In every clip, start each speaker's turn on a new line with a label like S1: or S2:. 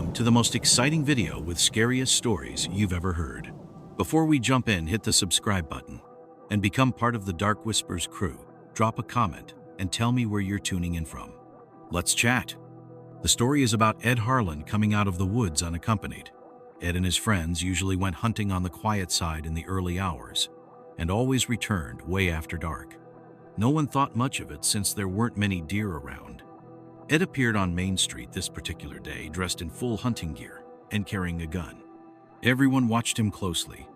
S1: Welcome to the most exciting video with scariest stories you've ever heard. Before we jump in, hit the subscribe button and become part of the Dark Whispers crew. Drop a comment and tell me where you're tuning in from. Let's chat. The story is about Ed Harlan coming out of the woods unaccompanied. Ed and his friends usually went hunting on the quiet side in the early hours and always returned way after dark. No one thought much of it since there weren't many deer around. Ed appeared on Main Street this particular day dressed in full hunting gear and carrying a gun. Everyone watched him closely.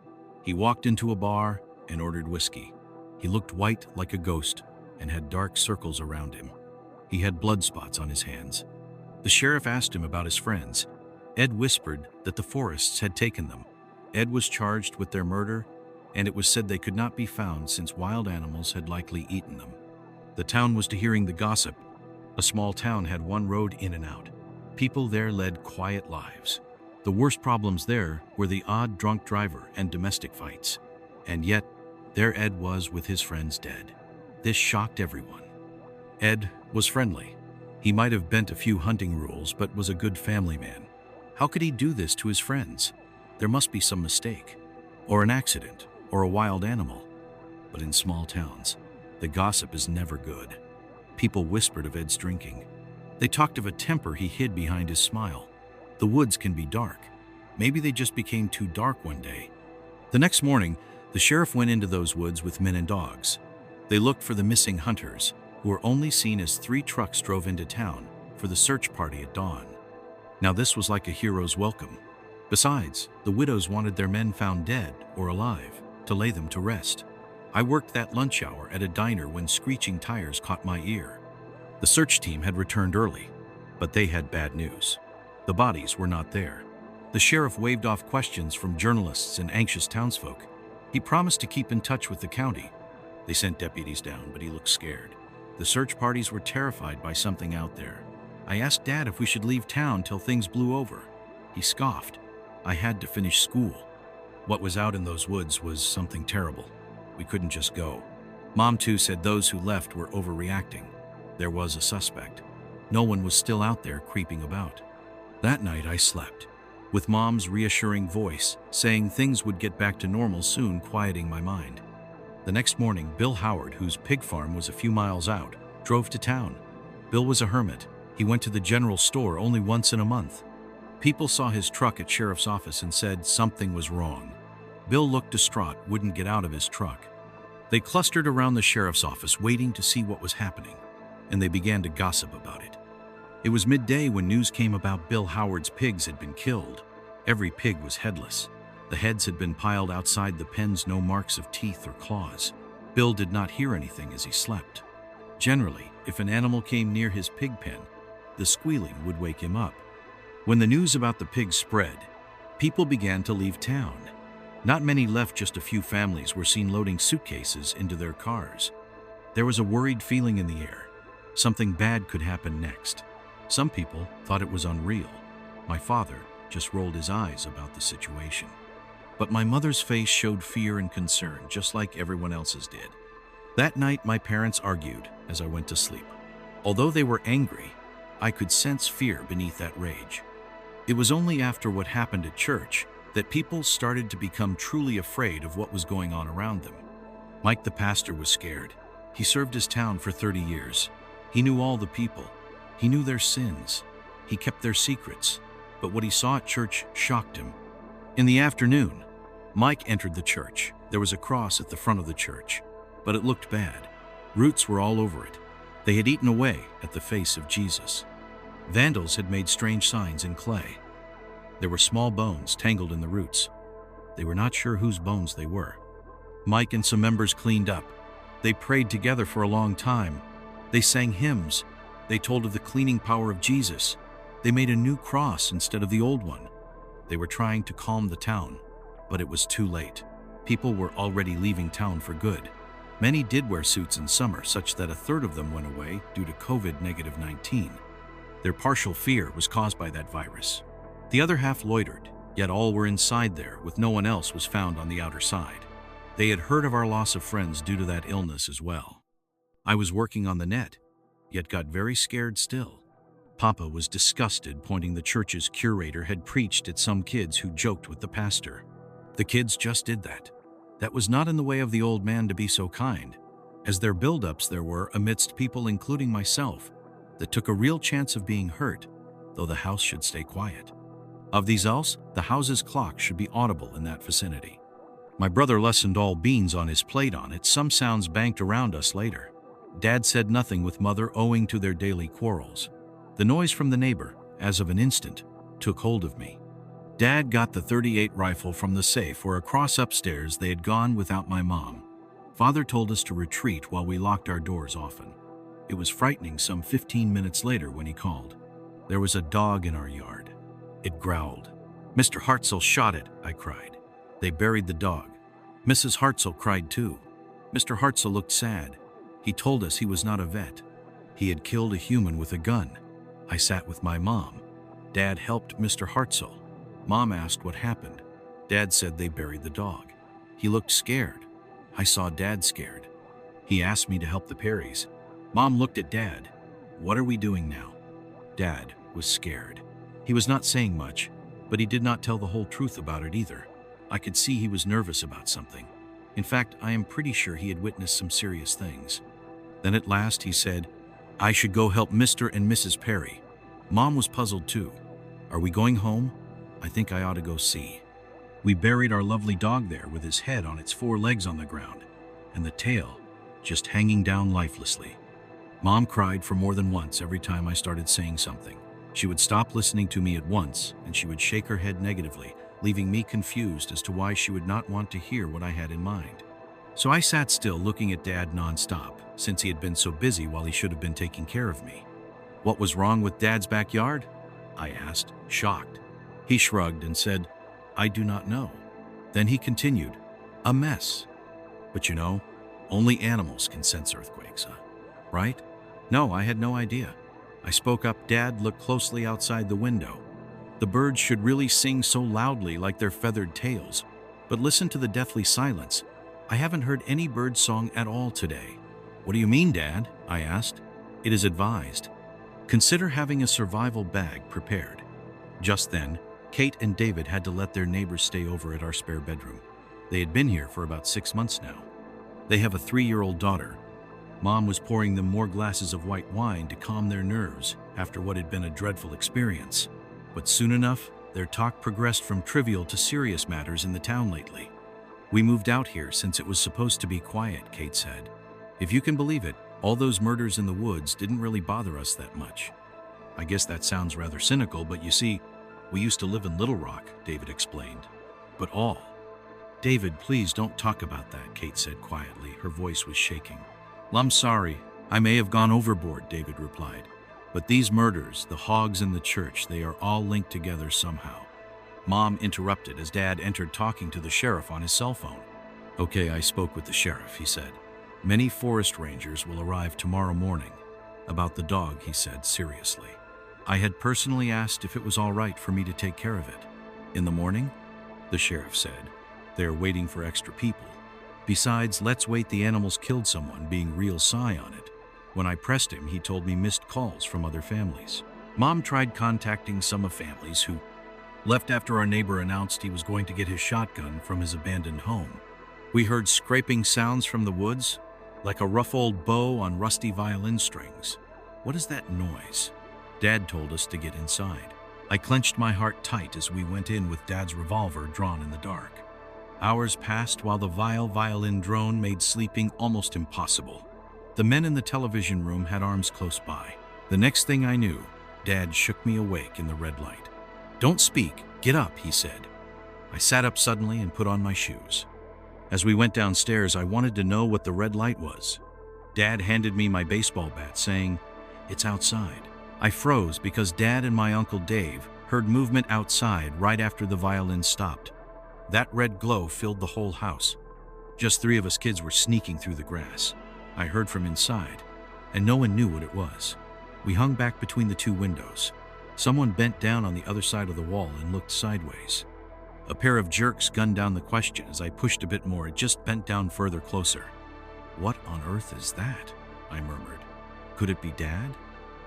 S1: He walked into a bar and ordered whiskey. He looked white like a ghost and had dark circles around him. He had blood spots on his hands. The sheriff asked him about his friends. Ed whispered that the forests had taken them. Ed was charged with their murder, and it was said they could not be found since wild animals had likely eaten them. The town was to hearing the gossip. A small town had one road in and out. People there led quiet lives. The worst problems there were the odd drunk driver and domestic fights. And yet, there Ed was with his friends dead. This shocked everyone. Ed was friendly. He might have bent a few hunting rules, but was a good family man. How could he do this to his friends? There must be some mistake, or an accident, or a wild animal. But in small towns, the gossip is never good. People whispered of Ed's drinking. They talked of a temper he hid behind his smile. The woods can be dark. Maybe they just became too dark one day. The next morning, the sheriff went into those woods with men and dogs. They looked for the missing hunters, who were only seen as 3 trucks drove into town for the search party at dawn. Now this was like a hero's welcome. Besides, the widows wanted their men found dead or alive to lay them to rest. I worked that lunch hour at a diner when screeching tires caught my ear. The search team had returned early, but they had bad news. The bodies were not there. The sheriff waved off questions from journalists and anxious townsfolk. He promised to keep in touch with the county. They sent deputies down, but he looked scared. The search parties were terrified by something out there. I asked Dad if we should leave town till things blew over. He scoffed. I had to finish school. What was out in those woods was something terrible. We couldn't just go. Mom, too, said those who left were overreacting. There was a suspect. No one was still out there creeping about. That night I slept, with Mom's reassuring voice saying things would get back to normal soon, quieting my mind. The next morning, Bill Howard, whose pig farm was a few miles out, drove to town. Bill was a hermit. He went to the general store only once in a month. People saw his truck at sheriff's office and said something was wrong. Bill looked distraught, wouldn't get out of his truck. They clustered around the sheriff's office waiting to see what was happening, and they began to gossip about it. It was midday when news came about Bill Howard's pigs had been killed. Every pig was headless. The heads had been piled outside the pens, no marks of teeth or claws. Bill did not hear anything as he slept. Generally, if an animal came near his pig pen, the squealing would wake him up. When the news about the pigs spread, people began to leave town. Not many left, just a few families were seen loading suitcases into their cars. There was a worried feeling in the air. Something bad could happen next. Some people thought it was unreal. My father just rolled his eyes about the situation. But my mother's face showed fear and concern, just like everyone else's did. That night, my parents argued as I went to sleep. Although they were angry, I could sense fear beneath that rage. It was only after what happened at church that people started to become truly afraid of what was going on around them. Mike the pastor was scared. He served his town for 30 years. He knew all the people. He knew their sins. He kept their secrets. But what he saw at church shocked him. In the afternoon, Mike entered the church. There was a cross at the front of the church, but it looked bad. Roots were all over it. They had eaten away at the face of Jesus. Vandals had made strange signs in clay. There were small bones tangled in the roots. They were not sure whose bones they were. Mike and some members cleaned up. They prayed together for a long time. They sang hymns. They told of the cleaning power of Jesus. They made a new cross instead of the old one. They were trying to calm the town, but it was too late. People were already leaving town for good. Many did wear suits in summer, such that a third of them went away due to COVID-19. Their partial fear was caused by that virus. The other half loitered, yet all were inside there, with no one else was found on the outer side. They had heard of our loss of friends due to that illness as well. I was working on the net, yet got very scared still. Papa was disgusted, pointing the church's curator had preached at some kids who joked with the pastor. The kids just did that. That was not in the way of the old man to be so kind, as their build-ups there were amidst people, including myself, that took a real chance of being hurt, though the house should stay quiet. Of these else, the house's clock should be audible in that vicinity. My brother lessened all beans on his plate on it. Some sounds banked around us later. Dad said nothing with Mother, owing to their daily quarrels. The noise from the neighbor, as of an instant, took hold of me. Dad got the .38 rifle from the safe where across upstairs they had gone without my mom. Father told us to retreat while we locked our doors often. It was frightening some 15 minutes later when he called. There was a dog in our yard. It growled. "Mr. Hartzell shot it," I cried. They buried the dog. Mrs. Hartzell cried too. Mr. Hartzell looked sad. He told us he was not a vet. He had killed a human with a gun. I sat with my mom. Dad helped Mr. Hartzell. Mom asked what happened. Dad said they buried the dog. He looked scared. I saw Dad scared. He asked me to help the Perrys. Mom looked at Dad. "What are we doing now?" Dad was scared. He was not saying much, but he did not tell the whole truth about it either. I could see he was nervous about something. In fact, I am pretty sure he had witnessed some serious things. Then at last he said, "I should go help Mr. and Mrs. Perry." Mom was puzzled too. "Are we going home? I think I ought to go see." We buried our lovely dog there with his head on its 4 legs on the ground, and the tail just hanging down lifelessly. Mom cried for more than once every time I started saying something. She would stop listening to me at once, and she would shake her head negatively, leaving me confused as to why she would not want to hear what I had in mind. So I sat still looking at Dad nonstop, since he had been so busy while he should have been taking care of me. "What was wrong with Dad's backyard?" I asked, shocked. He shrugged and said, "I do not know." Then he continued, "A mess. But you know, only animals can sense earthquakes, huh? Right?" No, I had no idea. I spoke up. Dad looked closely outside the window. The birds should really sing so loudly like their feathered tails. But listen to the deathly silence. I haven't heard any bird song at all today. "What do you mean, Dad?" I asked. "It is advised. Consider having a survival bag prepared." Just then, Kate and David had to let their neighbors stay over at our spare bedroom. They had been here for about 6 months now. They have a 3-year-old daughter. Mom was pouring them more glasses of white wine to calm their nerves after what had been a dreadful experience. But soon enough, their talk progressed from trivial to serious matters in the town lately. "We moved out here since it was supposed to be quiet," Kate said. "If you can believe it, all those murders in the woods didn't really bother us that much." I guess that sounds rather cynical, but you see, we used to live in Little Rock, David explained. "But all." "David, please don't talk about that," Kate said quietly. Her voice was shaking. "I'm sorry. I may have gone overboard," David replied. "But these murders, the hogs in the church, they are all linked together somehow." Mom interrupted as Dad entered, talking to the sheriff on his cell phone. "Okay, I spoke with the sheriff," he said. "Many forest rangers will arrive tomorrow morning." About the dog, he said seriously. "I had personally asked if it was all right for me to take care of it." "In the morning?" the sheriff said. "They're waiting for extra people. Besides, let's wait, the animals killed someone," being real sigh on it. When I pressed him, he told me missed calls from other families. Mom tried contacting some of families who left after our neighbor announced he was going to get his shotgun from his abandoned home. We heard scraping sounds from the woods, like a rough old bow on rusty violin strings. "What is that noise?" Dad told us to get inside. I clenched my heart tight as we went in with Dad's revolver drawn in the dark. Hours passed while the vile violin drone made sleeping almost impossible. The men in the television room had arms close by. The next thing I knew, Dad shook me awake in the red light. "Don't speak, get up," he said. I sat up suddenly and put on my shoes. As we went downstairs, I wanted to know what the red light was. Dad handed me my baseball bat, saying, "It's outside." I froze because Dad and my Uncle Dave heard movement outside right after the violin stopped. That red glow filled the whole house. Just 3 of us kids were sneaking through the grass. I heard from inside, and no one knew what it was. We hung back between the 2 windows. Someone bent down on the other side of the wall and looked sideways. A pair of jerks gunned down the question. As I pushed a bit more, it just bent down further, closer. "What on earth is that?" I murmured. "Could it be Dad?"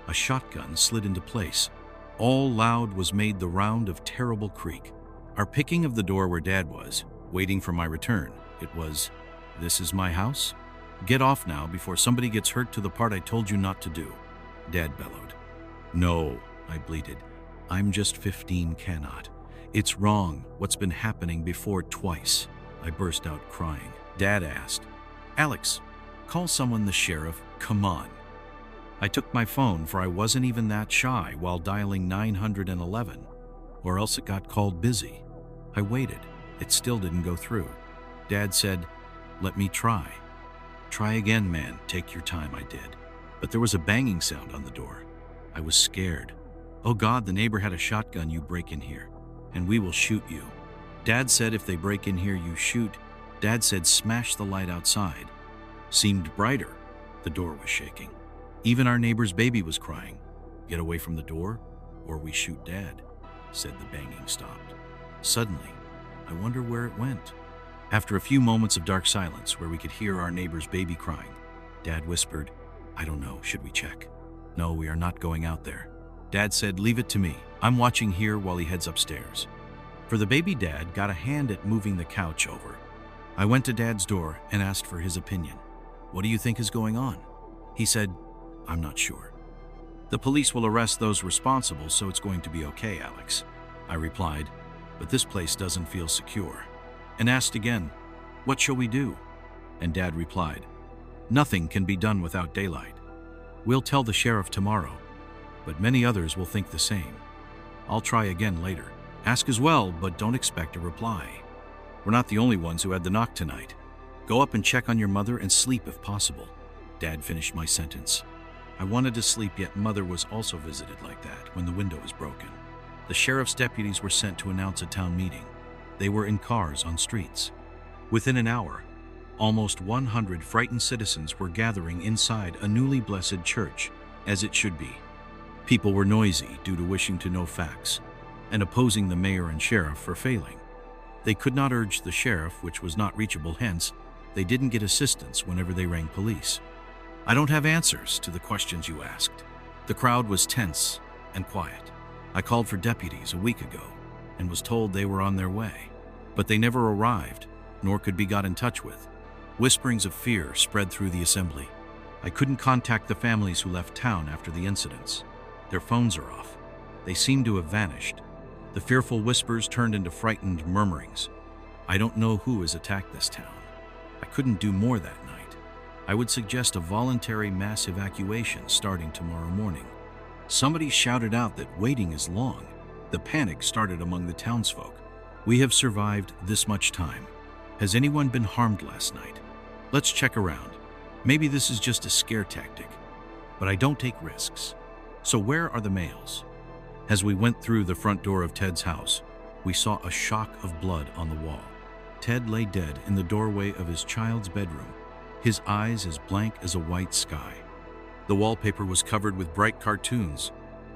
S1: A shotgun slid into place. All loud was made the round of terrible creak. Our picking of the door where Dad was, waiting for my return. It was, "This is my house? Get off now before somebody gets hurt to the part I told you not to do," Dad bellowed. "No," I bleated. "I'm just 15, cannot. It's wrong what's been happening before twice." I burst out crying. Dad asked, "Alex, call someone, the sheriff, come on." I took my phone, for I wasn't even that shy while dialing 911, or else it got called busy. I waited. It still didn't go through. Dad said, "Let me try." "Try again, man. Take your time," I did. But there was a banging sound on the door. I was scared. "Oh God, the neighbor had a shotgun. You break in here, and we will shoot you." Dad said, "If they break in here, you shoot." Dad said, "Smash the light outside." Seemed brighter. The door was shaking. Even our neighbor's baby was crying. "Get away from the door, or we shoot Dad," said. The banging stopped. Suddenly, I wonder where it went. After a few moments of dark silence where we could hear our neighbor's baby crying, Dad whispered, "I don't know, should we check?" "No, we are not going out there." Dad said, "Leave it to me. I'm watching here while he heads upstairs." For the baby, Dad got a hand at moving the couch over. I went to Dad's door and asked for his opinion. "What do you think is going on?" He said, "I'm not sure." "The police will arrest those responsible, so it's going to be okay, Alex." I replied, "But this place doesn't feel secure." And asked again, "What shall we do?" And Dad replied, "Nothing can be done without daylight. We'll tell the sheriff tomorrow, but many others will think the same. I'll try again later. Ask as well, but don't expect a reply. We're not the only ones who had the knock tonight. Go up and check on your mother and sleep if possible." Dad finished my sentence. I wanted to sleep, yet Mother was also visited like that when the window was broken. The sheriff's deputies were sent to announce a town meeting. They were in cars on streets. Within an hour, almost 100 frightened citizens were gathering inside a newly blessed church, as it should be. People were noisy due to wishing to know facts, and opposing the mayor and sheriff for failing. They could not urge the sheriff, which was not reachable, hence, they didn't get assistance whenever they rang police. I don't have answers to the questions you asked. The crowd was tense and quiet. I called for deputies a week ago and was told they were on their way, but they never arrived, nor could be got in touch with. Whisperings of fear spread through the assembly. I couldn't contact the families who left town after the incidents. Their phones are off. They seem to have vanished. The fearful whispers turned into frightened murmurings. I don't know who has attacked this town. I couldn't do more that night. I would suggest a voluntary mass evacuation starting tomorrow morning. Somebody shouted out that waiting is long. The panic started among the townsfolk. We have survived this much time. Has anyone been harmed last night? Let's check around. Maybe this is just a scare tactic. But I don't take risks. So where are the males? As we went through the front door of Ted's house, we saw a shock of blood on the wall. Ted lay dead in the doorway of his child's bedroom, his eyes as blank as a white sky. The wallpaper was covered with bright cartoons,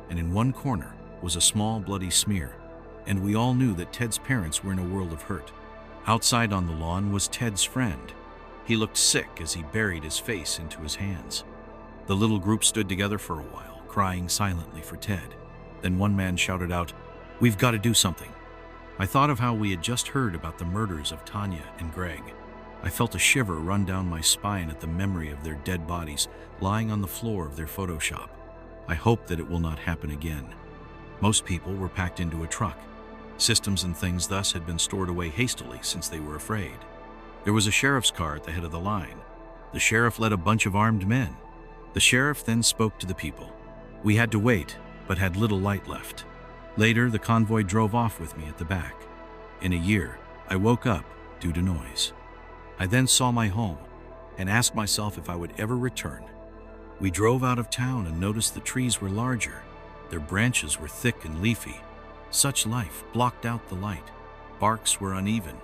S1: and in one corner was a small bloody smear, and we all knew that Ted's parents were in a world of hurt. Outside on the lawn was Ted's friend. He looked sick as he buried his face into his hands. The little group stood together for a while, crying silently for Ted. Then one man shouted out, "We've got to do something." I thought of how we had just heard about the murders of Tanya and Greg. I felt a shiver run down my spine at the memory of their dead bodies lying on the floor of their photo shop. I hope that it will not happen again. Most people were packed into a truck. Systems and things thus had been stored away hastily since they were afraid. There was a sheriff's car at the head of the line. The sheriff led a bunch of armed men. The sheriff then spoke to the people. We had to wait, but had little light left. Later, the convoy drove off with me at the back. In a year, I woke up due to noise. I then saw my home and asked myself if I would ever return. We drove out of town and noticed the trees were larger. Their branches were thick and leafy. Such life blocked out the light. Barks were uneven.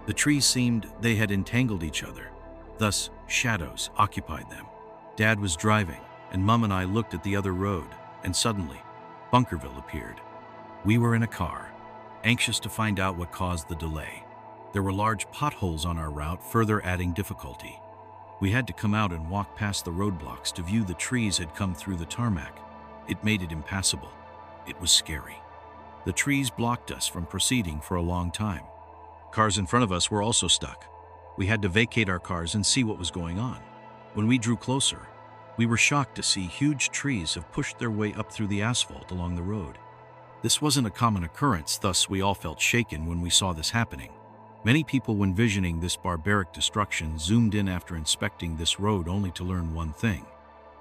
S1: The trees seemed they had entangled each other. Thus, shadows occupied them. Dad was driving, and Mum and I looked at the other road, and suddenly, Bunkerville appeared. We were in a car, anxious to find out what caused the delay. There were large potholes on our route, further adding difficulty. We had to come out and walk past the roadblocks to view the trees had come through the tarmac. It made it impassable. It was scary. The trees blocked us from proceeding for a long time. Cars in front of us were also stuck. We had to vacate our cars and see what was going on. When we drew closer, we were shocked to see huge trees have pushed their way up through the asphalt along the road. This wasn't a common occurrence, thus we all felt shaken when we saw this happening. Many people, when visioning this barbaric destruction, zoomed in after inspecting this road only to learn one thing.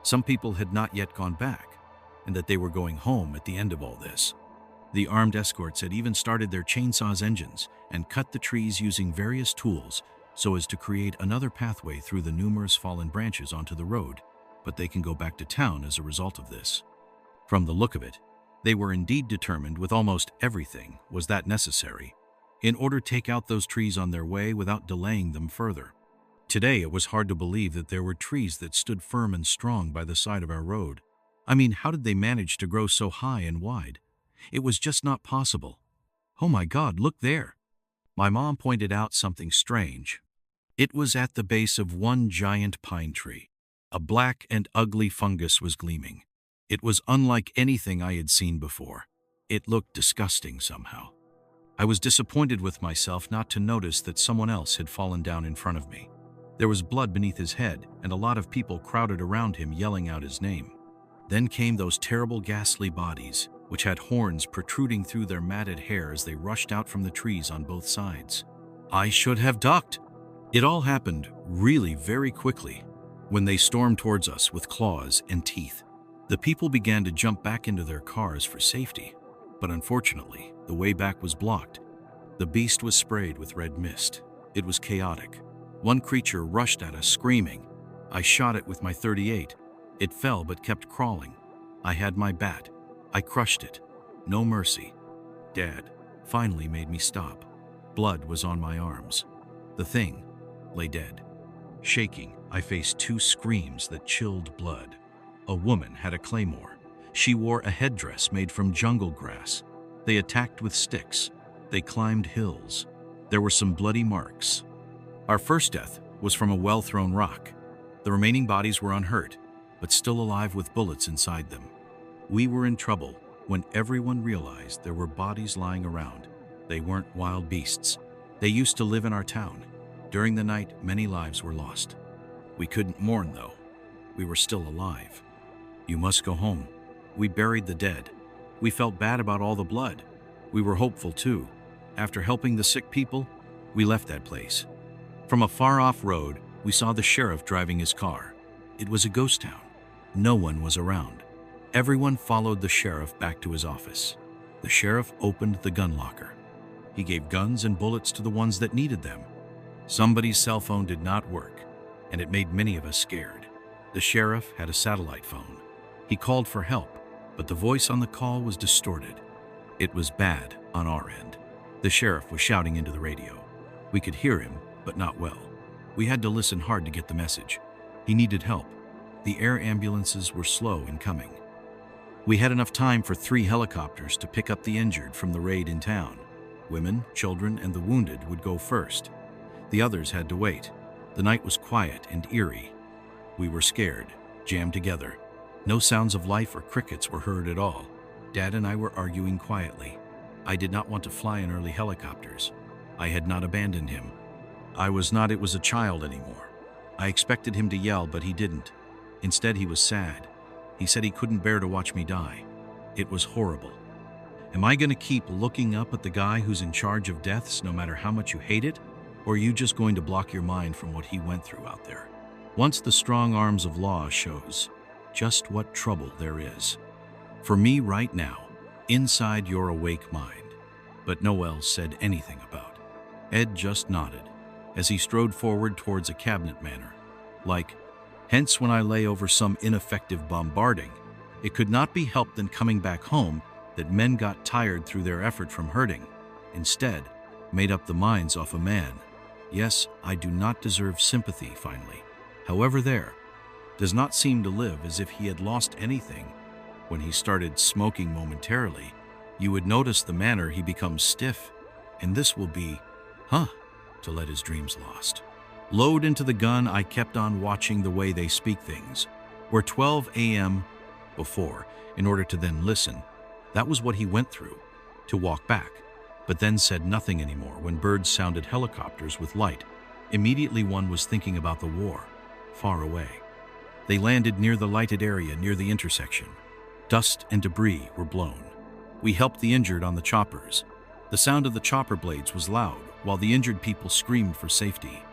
S1: Some people had not yet gone back, and that they were going home at the end of all this. The armed escorts had even started their chainsaws engines and cut the trees using various tools so as to create another pathway through the numerous fallen branches onto the road, but they can go back to town as a result of this. From the look of it, they were indeed determined with almost everything was that necessary in order to take out those trees on their way without delaying them further. Today it was hard to believe that there were trees that stood firm and strong by the side of our road. I mean, how did they manage to grow so high and wide? It was just not possible. Oh my God, look there. My mom pointed out something strange. It was at the base of one giant pine tree. A black and ugly fungus was gleaming. It was unlike anything I had seen before. It looked disgusting somehow. I was disappointed with myself not to notice that someone else had fallen down in front of me. There was blood beneath his head, and a lot of people crowded around him yelling out his name. Then came those terrible ghastly bodies, which had horns protruding through their matted hair as they rushed out from the trees on both sides. I should have ducked. It all happened really very quickly. When they stormed towards us with claws and teeth, the people began to jump back into their cars for safety. But unfortunately, the way back was blocked. The beast was sprayed with red mist. It was chaotic. One creature rushed at us screaming. I shot it with my .38. It fell but kept crawling. I had my bat. I crushed it. No mercy. Dad finally made me stop. Blood was on my arms. The thing lay dead. Shaking, I faced two screams that chilled blood. A woman had a claymore. She wore a headdress made from jungle grass. They attacked with sticks. They climbed hills. There were some bloody marks. Our first death was from a well-thrown rock. The remaining bodies were unhurt, but still alive with bullets inside them. We were in trouble when everyone realized there were bodies lying around. They weren't wild beasts. They used to live in our town. During the night, many lives were lost. We couldn't mourn, though. We were still alive. You must go home. We buried the dead. We felt bad about all the blood. We were hopeful, too. After helping the sick people, we left that place. From a far-off road, we saw the sheriff driving his car. It was a ghost town. No one was around. Everyone followed the sheriff back to his office. The sheriff opened the gun locker. He gave guns and bullets to the ones that needed them. Somebody's cell phone did not work, and it made many of us scared. The sheriff had a satellite phone. He called for help, but the voice on the call was distorted. It was bad on our end. The sheriff was shouting into the radio. We could hear him, but not well. We had to listen hard to get the message. He needed help. The air ambulances were slow in coming. We had enough time for 3 helicopters to pick up the injured from the raid in town. Women, children, and the wounded would go first. The others had to wait. The night was quiet and eerie. We were scared, jammed together. No sounds of life or crickets were heard at all. Dad and I were arguing quietly. I did not want to fly in early helicopters. I had not abandoned him. It was a child anymore. I expected him to yell, but he didn't. Instead, he was sad. He said he couldn't bear to watch me die. It was horrible. Am I going to keep looking up at the guy who's in charge of deaths no matter how much you hate it? Or are you just going to block your mind from what he went through out there? Once the strong arms of law shows just what trouble there is. For me right now, inside your awake mind. But Noel said anything about. Ed just nodded as he strode forward towards a cabinet manor. Like, hence when I lay over some ineffective bombarding, it could not be helped than coming back home that men got tired through their effort from hurting. Instead, made up the minds off a man. Yes, I do not deserve sympathy finally. However, there does not seem to live as if he had lost anything. When he started smoking momentarily, you would notice the manner he becomes stiff, and this will be, to let his dreams lost. Load into the gun, I kept on watching the way they speak things. Where 12 a.m. before in order to then listen. That was what he went through, to walk back, but then said nothing anymore when birds sounded helicopters with light. Immediately one was thinking about the war, far away. They landed near the lighted area near the intersection. Dust and debris were blown. We helped the injured on the choppers. The sound of the chopper blades was loud, while the injured people screamed for safety.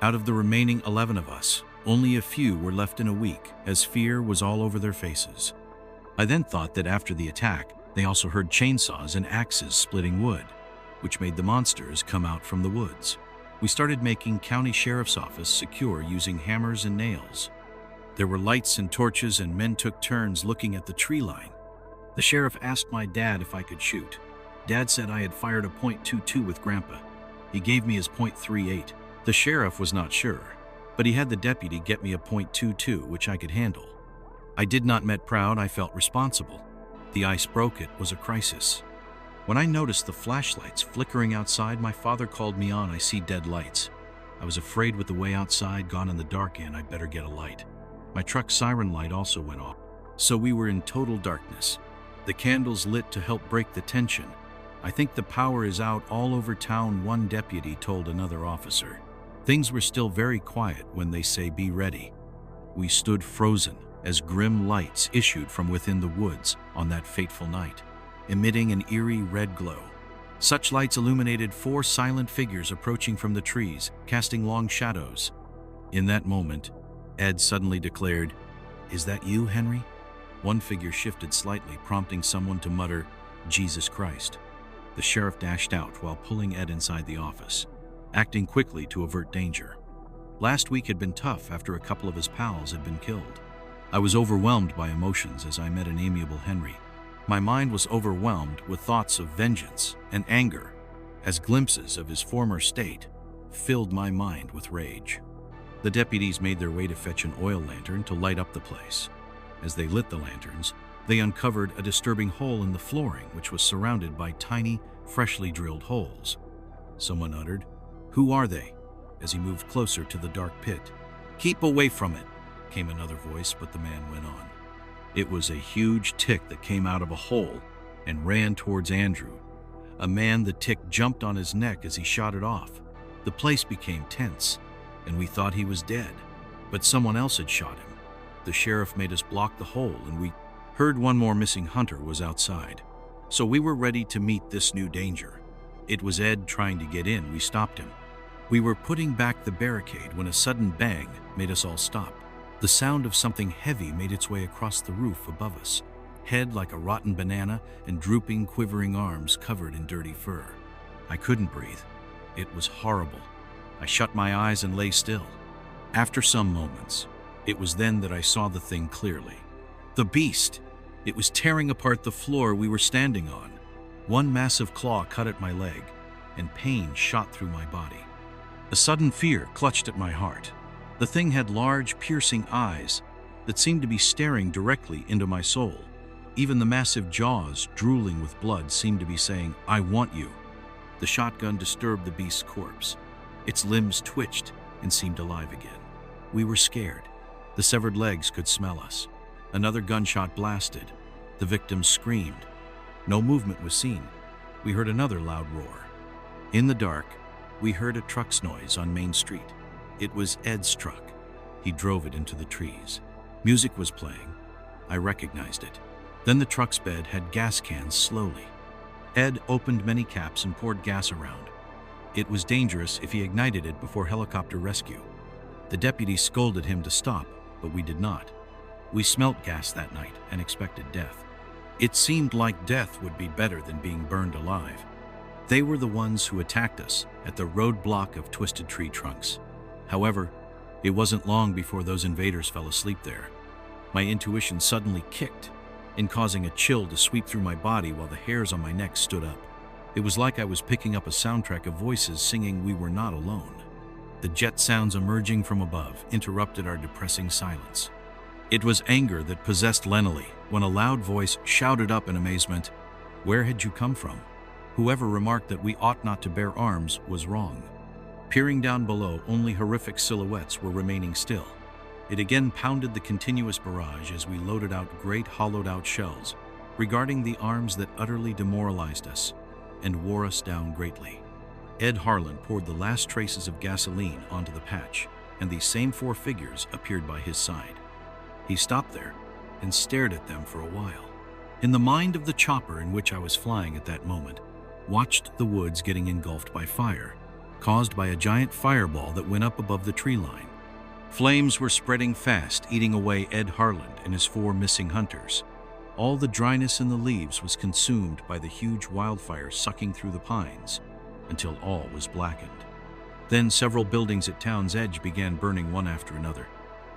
S1: Out of the remaining 11 of us, only a few were left in a week, as fear was all over their faces. I then thought that after the attack, they also heard chainsaws and axes splitting wood, which made the monsters come out from the woods. We started making county sheriff's office secure using hammers and nails. There were lights and torches, and men took turns looking at the tree line. The sheriff asked my dad if I could shoot. Dad said I had fired a .22 with Grandpa. He gave me his .38. The sheriff was not sure, but he had the deputy get me a .22, which I could handle. I did not met proud, I felt responsible. The ice broke, it was a crisis. When I noticed the flashlights flickering outside, my father called me on. I see dead lights. I was afraid with the way outside gone in the dark and I better get a light. My truck's siren light also went off, so we were in total darkness. The candles lit to help break the tension. I think the power is out all over town, one deputy told another officer. Things were still very quiet when they say be ready. We stood frozen as grim lights issued from within the woods on that fateful night, emitting an eerie red glow. Such lights illuminated 4 silent figures approaching from the trees, casting long shadows. In that moment, Ed suddenly declared, "Is that you, Henry?" One figure shifted slightly, prompting someone to mutter, "Jesus Christ." The sheriff dashed out while pulling Ed inside the office, acting quickly to avert danger. Last week had been tough after a couple of his pals had been killed. I was overwhelmed by emotions as I met an amiable Henry. My mind was overwhelmed with thoughts of vengeance and anger as glimpses of his former state filled my mind with rage. The deputies made their way to fetch an oil lantern to light up the place. As they lit the lanterns, they uncovered a disturbing hole in the flooring which was surrounded by tiny, freshly drilled holes. Someone uttered, "Who are they?" as he moved closer to the dark pit. "Keep away from it," came another voice, but the man went on. It was a huge tick that came out of a hole and ran towards Andrew. A man, the tick jumped on his neck as he shot it off. The place became tense, and we thought he was dead, but someone else had shot him. The sheriff made us block the hole, and we heard one more missing hunter was outside. So we were ready to meet this new danger. It was Ed trying to get in. We stopped him. We were putting back the barricade when a sudden bang made us all stop. The sound of something heavy made its way across the roof above us, head like a rotten banana and drooping, quivering arms covered in dirty fur. I couldn't breathe. It was horrible. I shut my eyes and lay still. After some moments, it was then that I saw the thing clearly. The beast! It was tearing apart the floor we were standing on. One massive claw cut at my leg, and pain shot through my body. A sudden fear clutched at my heart. The thing had large, piercing eyes that seemed to be staring directly into my soul. Even the massive jaws, drooling with blood, seemed to be saying, "I want you." The shotgun disturbed the beast's corpse. Its limbs twitched and seemed alive again. We were scared. The severed legs could smell us. Another gunshot blasted. The victim screamed. No movement was seen. We heard another loud roar. In the dark, we heard a truck's noise on Main Street. It was Ed's truck. He drove it into the trees. Music was playing. I recognized it. Then the truck's bed had gas cans slowly. Ed opened many caps and poured gas around. It was dangerous if he ignited it before helicopter rescue. The deputy scolded him to stop, but we did not. We smelt gas that night and expected death. It seemed like death would be better than being burned alive. They were the ones who attacked us at the roadblock of twisted tree trunks. However, it wasn't long before those invaders fell asleep there. My intuition suddenly kicked in, causing a chill to sweep through my body while the hairs on my neck stood up. It was like I was picking up a soundtrack of voices singing "We Were Not Alone." The jet sounds emerging from above interrupted our depressing silence. It was anger that possessed Lennelly when a loud voice shouted up in amazement, "Where had you come from?" Whoever remarked that we ought not to bear arms was wrong. Peering down below, only horrific silhouettes were remaining still. It again pounded the continuous barrage as we loaded out great hollowed-out shells, regarding the arms that utterly demoralized us and wore us down greatly. Ed Harlan poured the last traces of gasoline onto the patch, and these same four figures appeared by his side. He stopped there and stared at them for a while. In the mind of the chopper in which I was flying at that moment, watched the woods getting engulfed by fire, caused by a giant fireball that went up above the tree line. Flames were spreading fast, eating away Ed Harlan and his four missing hunters. All the dryness in the leaves was consumed by the huge wildfire sucking through the pines until all was blackened. Then several buildings at town's edge began burning one after another.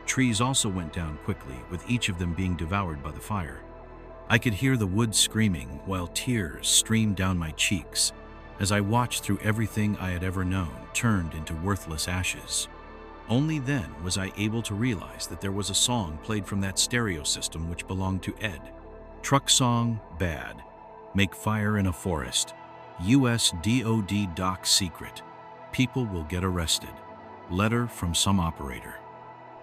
S1: Trees also went down quickly, with each of them being devoured by the fire. I could hear the woods screaming while tears streamed down my cheeks as I watched through everything I had ever known turned into worthless ashes. Only then was I able to realize that there was a song played from that stereo system which belonged to Ed. Truck song, bad. Make fire in a forest. U.S. DOD doc secret. People will get arrested. Letter from some operator.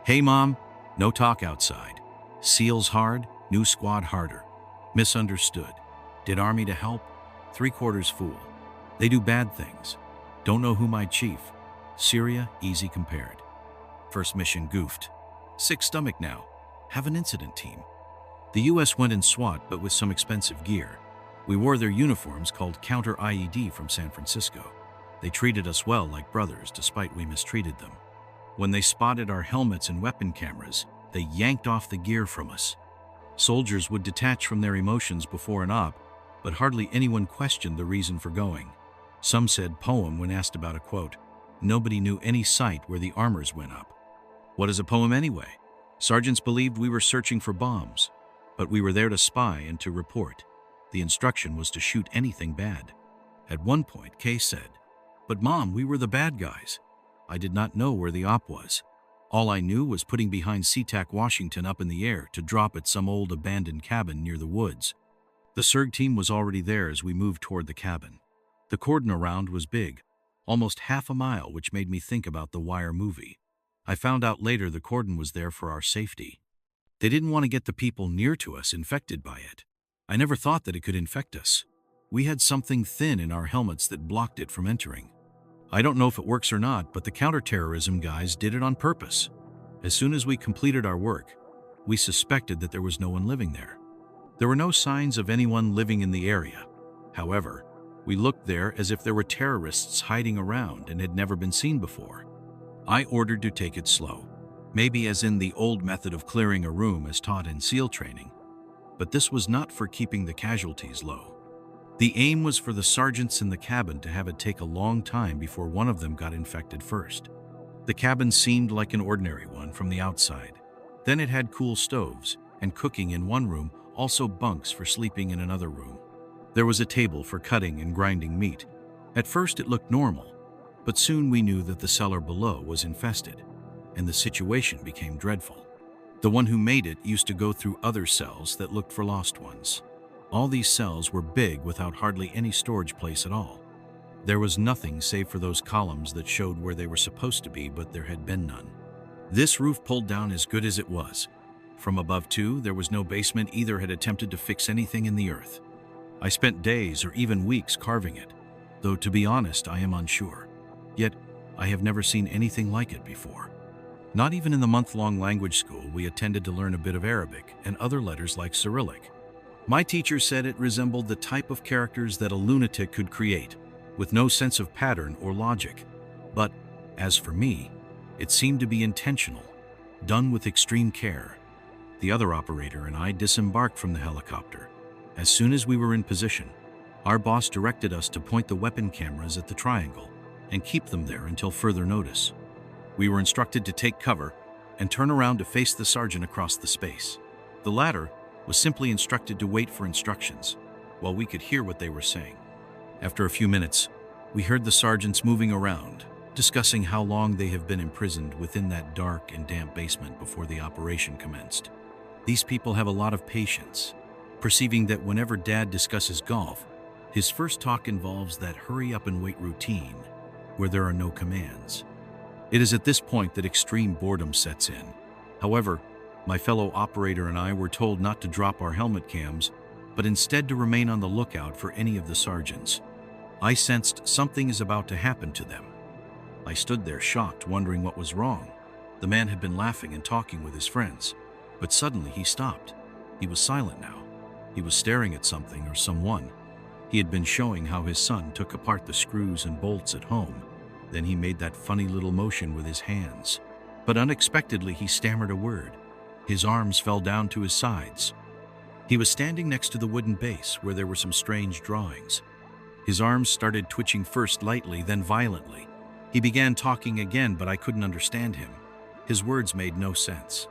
S1: Hey mom, no talk outside. SEALs hard, new squad harder. Misunderstood. Did army to help? 3/4 fool. They do bad things. Don't know who my chief. Syria, easy compared. First mission goofed. Sick stomach now. Have an incident team. The U.S. went in SWAT, but with some expensive gear. We wore their uniforms called Counter IED from San Francisco. They treated us well like brothers despite we mistreated them. When they spotted our helmets and weapon cameras, they yanked off the gear from us. Soldiers would detach from their emotions before an op, but hardly anyone questioned the reason for going. Some said poem when asked about a quote. Nobody knew any site where the armors went up. What is a poem anyway? Sergeants believed we were searching for bombs, but we were there to spy and to report. The instruction was to shoot anything bad. At one point, Kay said, "But Mom, we were the bad guys." I did not know where the op was. All I knew was putting behind SeaTac Washington up in the air to drop at some old abandoned cabin near the woods. The SERG team was already there as we moved toward the cabin. The cordon around was big, almost half a mile, which made me think about the Wire movie. I found out later the cordon was there for our safety. They didn't want to get the people near to us infected by it. I never thought that it could infect us. We had something thin in our helmets that blocked it from entering. I don't know if it works or not, but the counterterrorism guys did it on purpose. As soon as we completed our work, we suspected that there was no one living there. There were no signs of anyone living in the area. However, we looked there as if there were terrorists hiding around and had never been seen before. I ordered to take it slow, maybe as in the old method of clearing a room as taught in SEAL training. But this was not for keeping the casualties low. The aim was for the sergeants in the cabin to have it take a long time before one of them got infected first. The cabin seemed like an ordinary one from the outside. Then it had cool stoves and cooking in one room, also bunks for sleeping in another room. There was a table for cutting and grinding meat. At first it looked normal, but soon we knew that the cellar below was infested, and the situation became dreadful. The one who made it used to go through other cells that looked for lost ones. All these cells were big without hardly any storage place at all. There was nothing save for those columns that showed where they were supposed to be, but there had been none. This roof pulled down as good as it was. From above too, there was no basement. Either had attempted to fix anything in the earth. I spent days or even weeks carving it, though to be honest, I am unsure. Yet, I have never seen anything like it before. Not even in the month-long language school we attended to learn a bit of Arabic and other letters like Cyrillic. My teacher said it resembled the type of characters that a lunatic could create, with no sense of pattern or logic. But, as for me, it seemed to be intentional, done with extreme care. The other operator and I disembarked from the helicopter. As soon as we were in position, our boss directed us to point the weapon cameras at the triangle and keep them there until further notice. We were instructed to take cover and turn around to face the sergeant across the space. The latter was simply instructed to wait for instructions, while we could hear what they were saying. After a few minutes, we heard the sergeants moving around, discussing how long they have been imprisoned within that dark and damp basement before the operation commenced. These people have a lot of patience, perceiving that whenever Dad discusses golf, his first talk involves that hurry-up-and-wait routine, where there are no commands. It is at this point that extreme boredom sets in. However, my fellow operator and I were told not to drop our helmet cams, but instead to remain on the lookout for any of the sergeants. I sensed something is about to happen to them. I stood there shocked, wondering what was wrong. The man had been laughing and talking with his friends, but suddenly he stopped. He was silent now. He was staring at something or someone. He had been showing how his son took apart the screws and bolts at home. Then he made that funny little motion with his hands. But unexpectedly he stammered a word. His arms fell down to his sides. He was standing next to the wooden base where there were some strange drawings. His arms started twitching, first lightly, then violently. He began talking again, but I couldn't understand him. His words made no sense.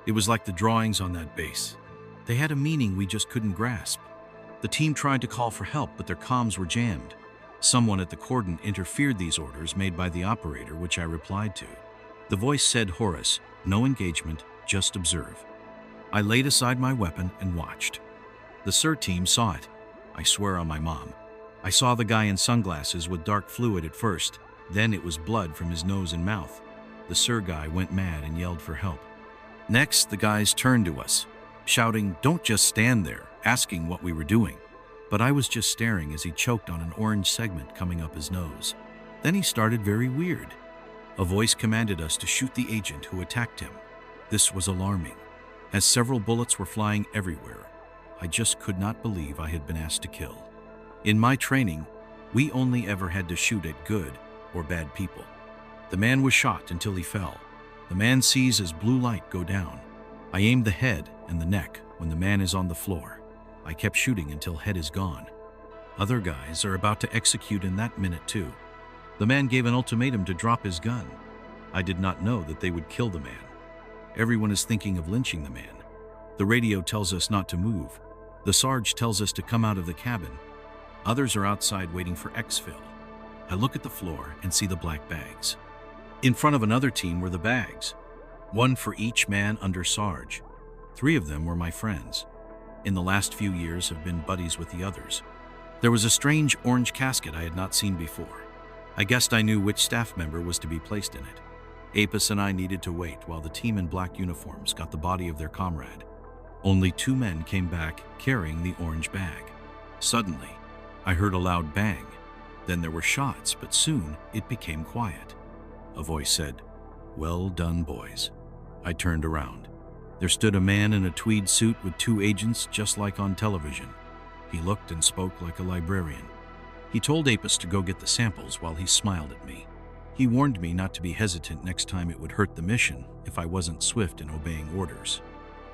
S1: It was like the drawings on that base. They had a meaning we just couldn't grasp. The team tried to call for help, but their comms were jammed. Someone at the cordon interfered these orders made by the operator, which I replied to. The voice said, "Horace, no engagement, just observe." I laid aside my weapon and watched. The SIR team saw it. I swear on my mom. I saw the guy in sunglasses with dark fluid at first, then it was blood from his nose and mouth. The SIR guy went mad and yelled for help. Next, the guys turned to us, shouting, "Don't just stand there," asking what we were doing. But I was just staring as he choked on an orange segment coming up his nose. Then he started very weird. A voice commanded us to shoot the agent who attacked him. This was alarming, as several bullets were flying everywhere. I just could not believe I had been asked to kill. In my training, we only ever had to shoot at good or bad people. The man was shot until he fell. The man sees his blue light go down. I aimed the head and the neck when the man is on the floor. I kept shooting until head is gone. Other guys are about to execute in that minute too. The man gave an ultimatum to drop his gun. I did not know that they would kill the man. Everyone is thinking of lynching the man. The radio tells us not to move. The Sarge tells us to come out of the cabin. Others are outside waiting for exfil. I look at the floor and see the black bags. In front of another team were the bags, one for each man under Sarge. 3 of them were my friends. In the last few years have been buddies with the others. There was a strange orange casket I had not seen before. I guessed I knew which staff member was to be placed in it. Apis and I needed to wait while the team in black uniforms got the body of their comrade. Only 2 men came back carrying the orange bag. Suddenly, I heard a loud bang. Then there were shots, but soon it became quiet. A voice said, "Well done, boys." I turned around. There stood a man in a tweed suit with 2 agents just like on television. He looked and spoke like a librarian. He told Apis to go get the samples while he smiled at me. He warned me not to be hesitant next time, it would hurt the mission if I wasn't swift in obeying orders.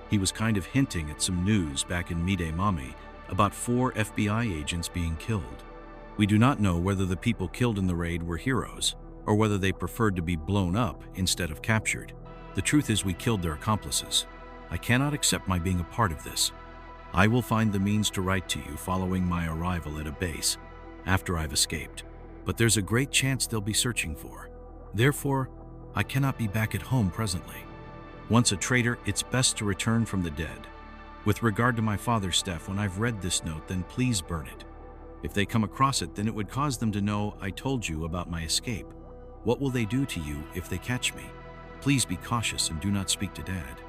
S1: He was kind of hinting at some news back in Mide Mami about 4 FBI agents being killed. We do not know whether the people killed in the raid were heroes or whether they preferred to be blown up instead of captured. The truth is we killed their accomplices. I cannot accept my being a part of this. I will find the means to write to you following my arrival at a base after I've escaped, but there's a great chance they'll be searching for. Therefore, I cannot be back at home presently. Once a traitor, it's best to return from the dead. With regard to my father, Steph, when I've read this note, then please burn it. If they come across it, then it would cause them to know I told you about my escape. What will they do to you if they catch me? Please be cautious and do not speak to Dad.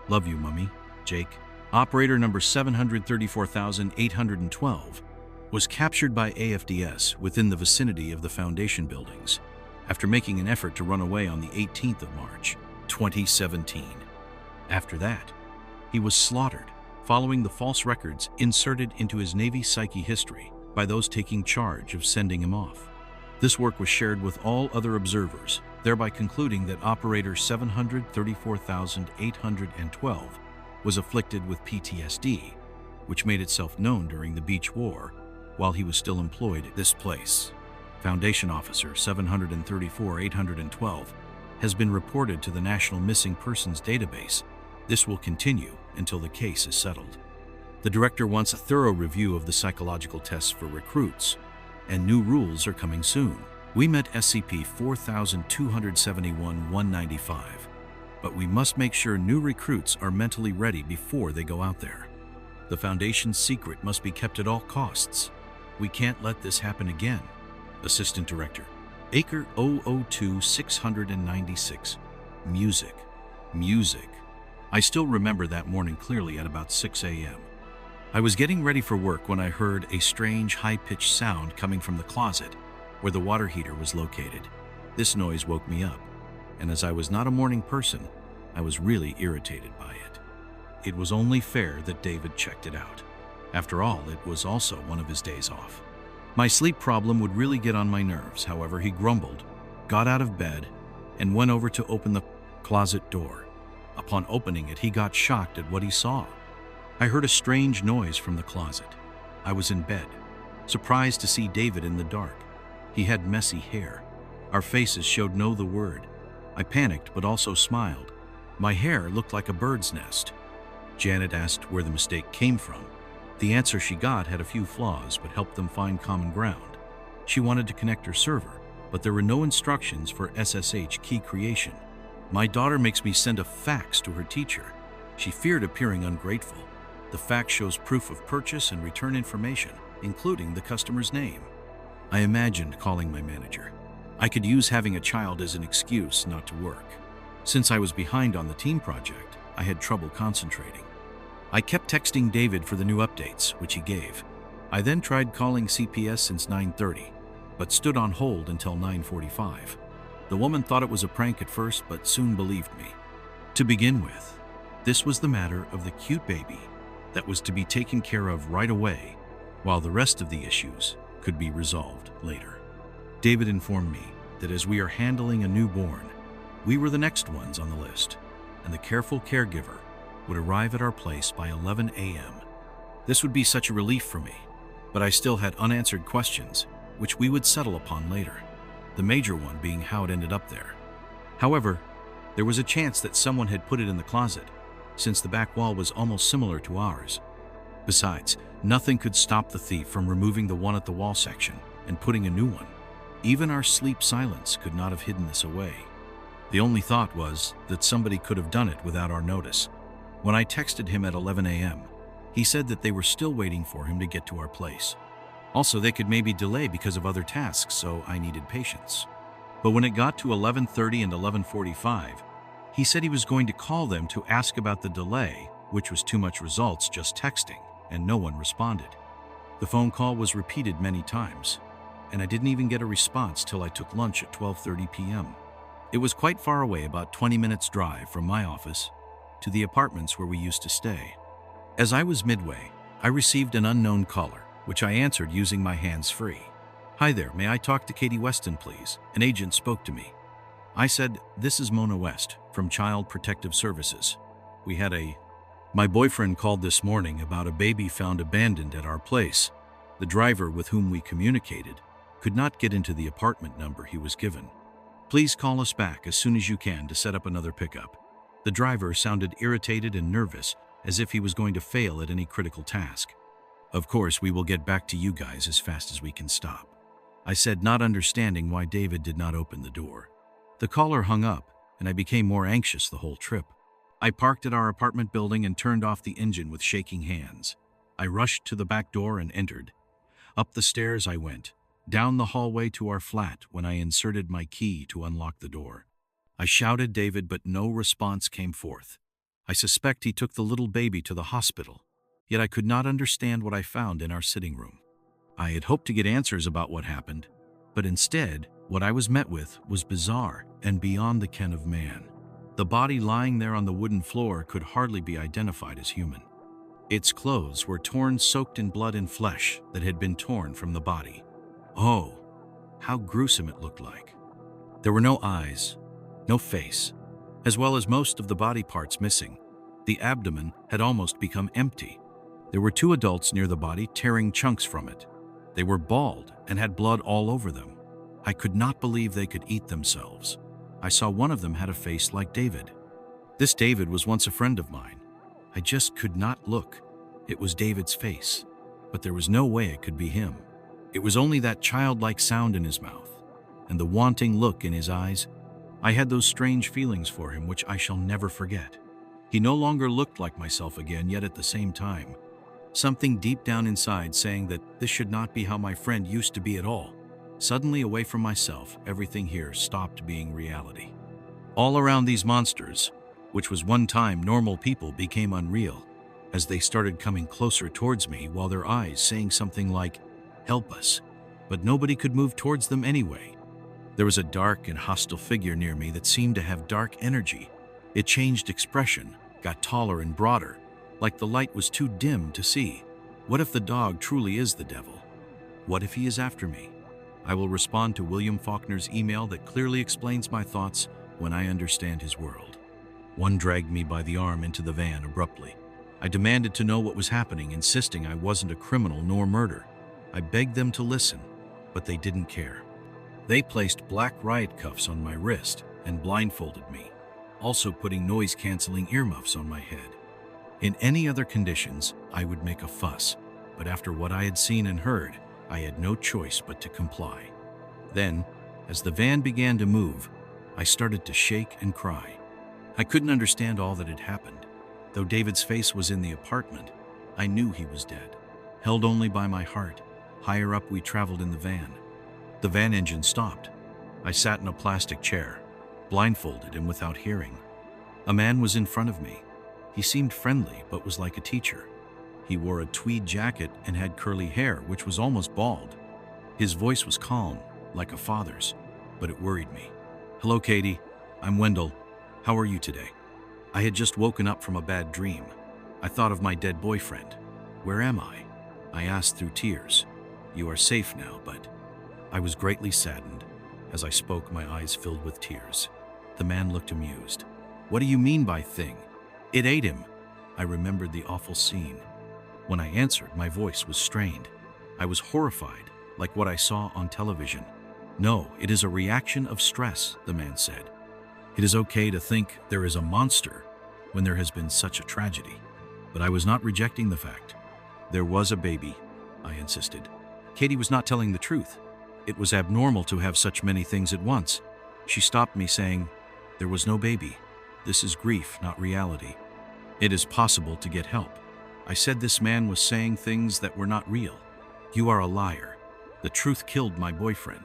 S1: Love you, Mummy. Jake. Operator number 734,812 was captured by AFDS within the vicinity of the Foundation buildings after making an effort to run away on the 18th of March, 2017. After that, he was slaughtered following the false records inserted into his Navy Psyche history by those taking charge of sending him off. This work was shared with all other observers, thereby concluding that Operator 734,812 was afflicted with PTSD, which made itself known during the Beach War while he was still employed at this place. Foundation Officer 734,812 has been reported to the National Missing Persons Database. This will continue until the case is settled. The director wants a thorough review of the psychological tests for recruits, and new rules are coming soon. We met SCP-4271-195, but we must make sure new recruits are mentally ready before they go out there. The Foundation's secret must be kept at all costs. We can't let this happen again. Assistant Director, Acre 002-696, Music. Music. I still remember that morning clearly at about 6 a.m. I was getting ready for work when I heard a strange high-pitched sound coming from the closet where the water heater was located. This noise woke me up, and as I was not a morning person, I was really irritated by it. It was only fair that David checked it out. After all, it was also one of his days off. My sleep problem would really get on my nerves. However, he grumbled, got out of bed, and went over to open the closet door. Upon opening it, he got shocked at what he saw. I heard a strange noise from the closet. I was in bed, surprised to see David in the dark. He had messy hair. Our faces showed no the word. I panicked but also smiled. My hair looked like a bird's nest. Janet asked where the mistake came from. The answer she got had a few flaws but helped them find common ground. She wanted to connect her server, but there were no instructions for SSH key creation. My daughter makes me send a fax to her teacher. She feared appearing ungrateful. The fax shows proof of purchase and return information, including the customer's name. I imagined calling my manager. I could use having a child as an excuse not to work. Since I was behind on the team project, I had trouble concentrating. I kept texting David for the new updates, which he gave. I then tried calling CPS since 9:30, but stood on hold until 9:45. The woman thought it was a prank at first, but soon believed me. To begin with, this was the matter of the cute baby that was to be taken care of right away, while the rest of the issues could be resolved later. David informed me that as we are handling a newborn, we were the next ones on the list, and the careful caregiver would arrive at our place by 11 a.m. This would be such a relief for me, but I still had unanswered questions, which we would settle upon later, the major one being how it ended up there. However, there was a chance that someone had put it in the closet, since the back wall was almost similar to ours. Besides, nothing could stop the thief from removing the one at the wall section and putting a new one. Even our sleep silence could not have hidden this away. The only thought was that somebody could have done it without our notice. When I texted him at 11 a.m., he said that they were still waiting for him to get to our place. Also, they could maybe delay because of other tasks, so I needed patience. But when it got to 11:30 and 11:45, he said he was going to call them to ask about the delay, which was too much results just texting, and no one responded. The phone call was repeated many times, and I didn't even get a response till I took lunch at 12:30 p.m. It was quite far away, about 20 minutes drive from my office to the apartments where we used to stay. As I was midway, I received an unknown caller, which I answered using my hands-free. "Hi there, may I talk to Katie Weston, please?" An agent spoke to me. I said, "This is Mona West from Child Protective Services. My boyfriend called this morning about a baby found abandoned at our place. The driver with whom we communicated could not get into the apartment number he was given. Please call us back as soon as you can to set up another pickup." The driver sounded irritated and nervous, as if he was going to fail at any critical task. "Of course, we will get back to you guys as fast as we can stop," I said, not understanding why David did not open the door. The caller hung up, and I became more anxious the whole trip. I parked at our apartment building and turned off the engine with shaking hands. I rushed to the back door and entered. Up the stairs I went, down the hallway to our flat when I inserted my key to unlock the door. I shouted David, but no response came forth. I suspect he took the little baby to the hospital, yet I could not understand what I found in our sitting room. I had hoped to get answers about what happened, but instead, what I was met with was bizarre and beyond the ken of man. The body lying there on the wooden floor could hardly be identified as human. Its clothes were torn, soaked in blood and flesh that had been torn from the body. Oh, how gruesome it looked like. There were no eyes, no face, as well as most of the body parts missing. The abdomen had almost become empty. There were two adults near the body tearing chunks from it. They were bald and had blood all over them. I could not believe they could eat themselves. I saw one of them had a face like David. This David was once a friend of mine. I just could not look. It was David's face, but there was no way it could be him. It was only that childlike sound in his mouth and the wanting look in his eyes. I had those strange feelings for him which I shall never forget. He no longer looked like myself again, yet at the same time, something deep down inside saying that this should not be how my friend used to be at all. Suddenly, away from myself, everything here stopped being reality. All around these monsters, which was one time normal people became unreal, as they started coming closer towards me while their eyes saying something like, "Help us," but nobody could move towards them anyway. There was a dark and hostile figure near me that seemed to have dark energy. It changed expression, got taller and broader, like the light was too dim to see. What if the dog truly is the devil? What if he is after me? I will respond to William Faulkner's email that clearly explains my thoughts when I understand his world. One dragged me by the arm into the van abruptly. I demanded to know what was happening, insisting I wasn't a criminal nor murder. I begged them to listen, but they didn't care. They placed black riot cuffs on my wrist and blindfolded me, also putting noise-canceling earmuffs on my head. In any other conditions, I would make a fuss, but after what I had seen and heard, I had no choice but to comply. Then, as the van began to move, I started to shake and cry. I couldn't understand all that had happened. Though David's face was in the apartment, I knew he was dead. Held only by my heart, higher up we traveled in the van. The van engine stopped. I sat in a plastic chair, blindfolded and without hearing. A man was in front of me. He seemed friendly, but was like a teacher. He wore a tweed jacket and had curly hair, which was almost bald. His voice was calm, like a father's, but it worried me. "Hello, Katie. I'm Wendell. How are you today?" I had just woken up from a bad dream. I thought of my dead boyfriend. "Where am I?" I asked through tears. "You are safe now, but..." I was greatly saddened. As I spoke, my eyes filled with tears. The man looked amused. "What do you mean by thing? It ate him." I remembered the awful scene. When I answered, my voice was strained. I was horrified, like what I saw on television. "No, it is a reaction of stress," the man said. "It is okay to think there is a monster when there has been such a tragedy." But I was not rejecting the fact. "There was a baby," I insisted. Katie was not telling the truth. It was abnormal to have such many things at once. She stopped me, saying, "There was no baby. This is grief, not reality. It is possible to get help." I said this man was saying things that were not real. "You are a liar. The truth killed my boyfriend.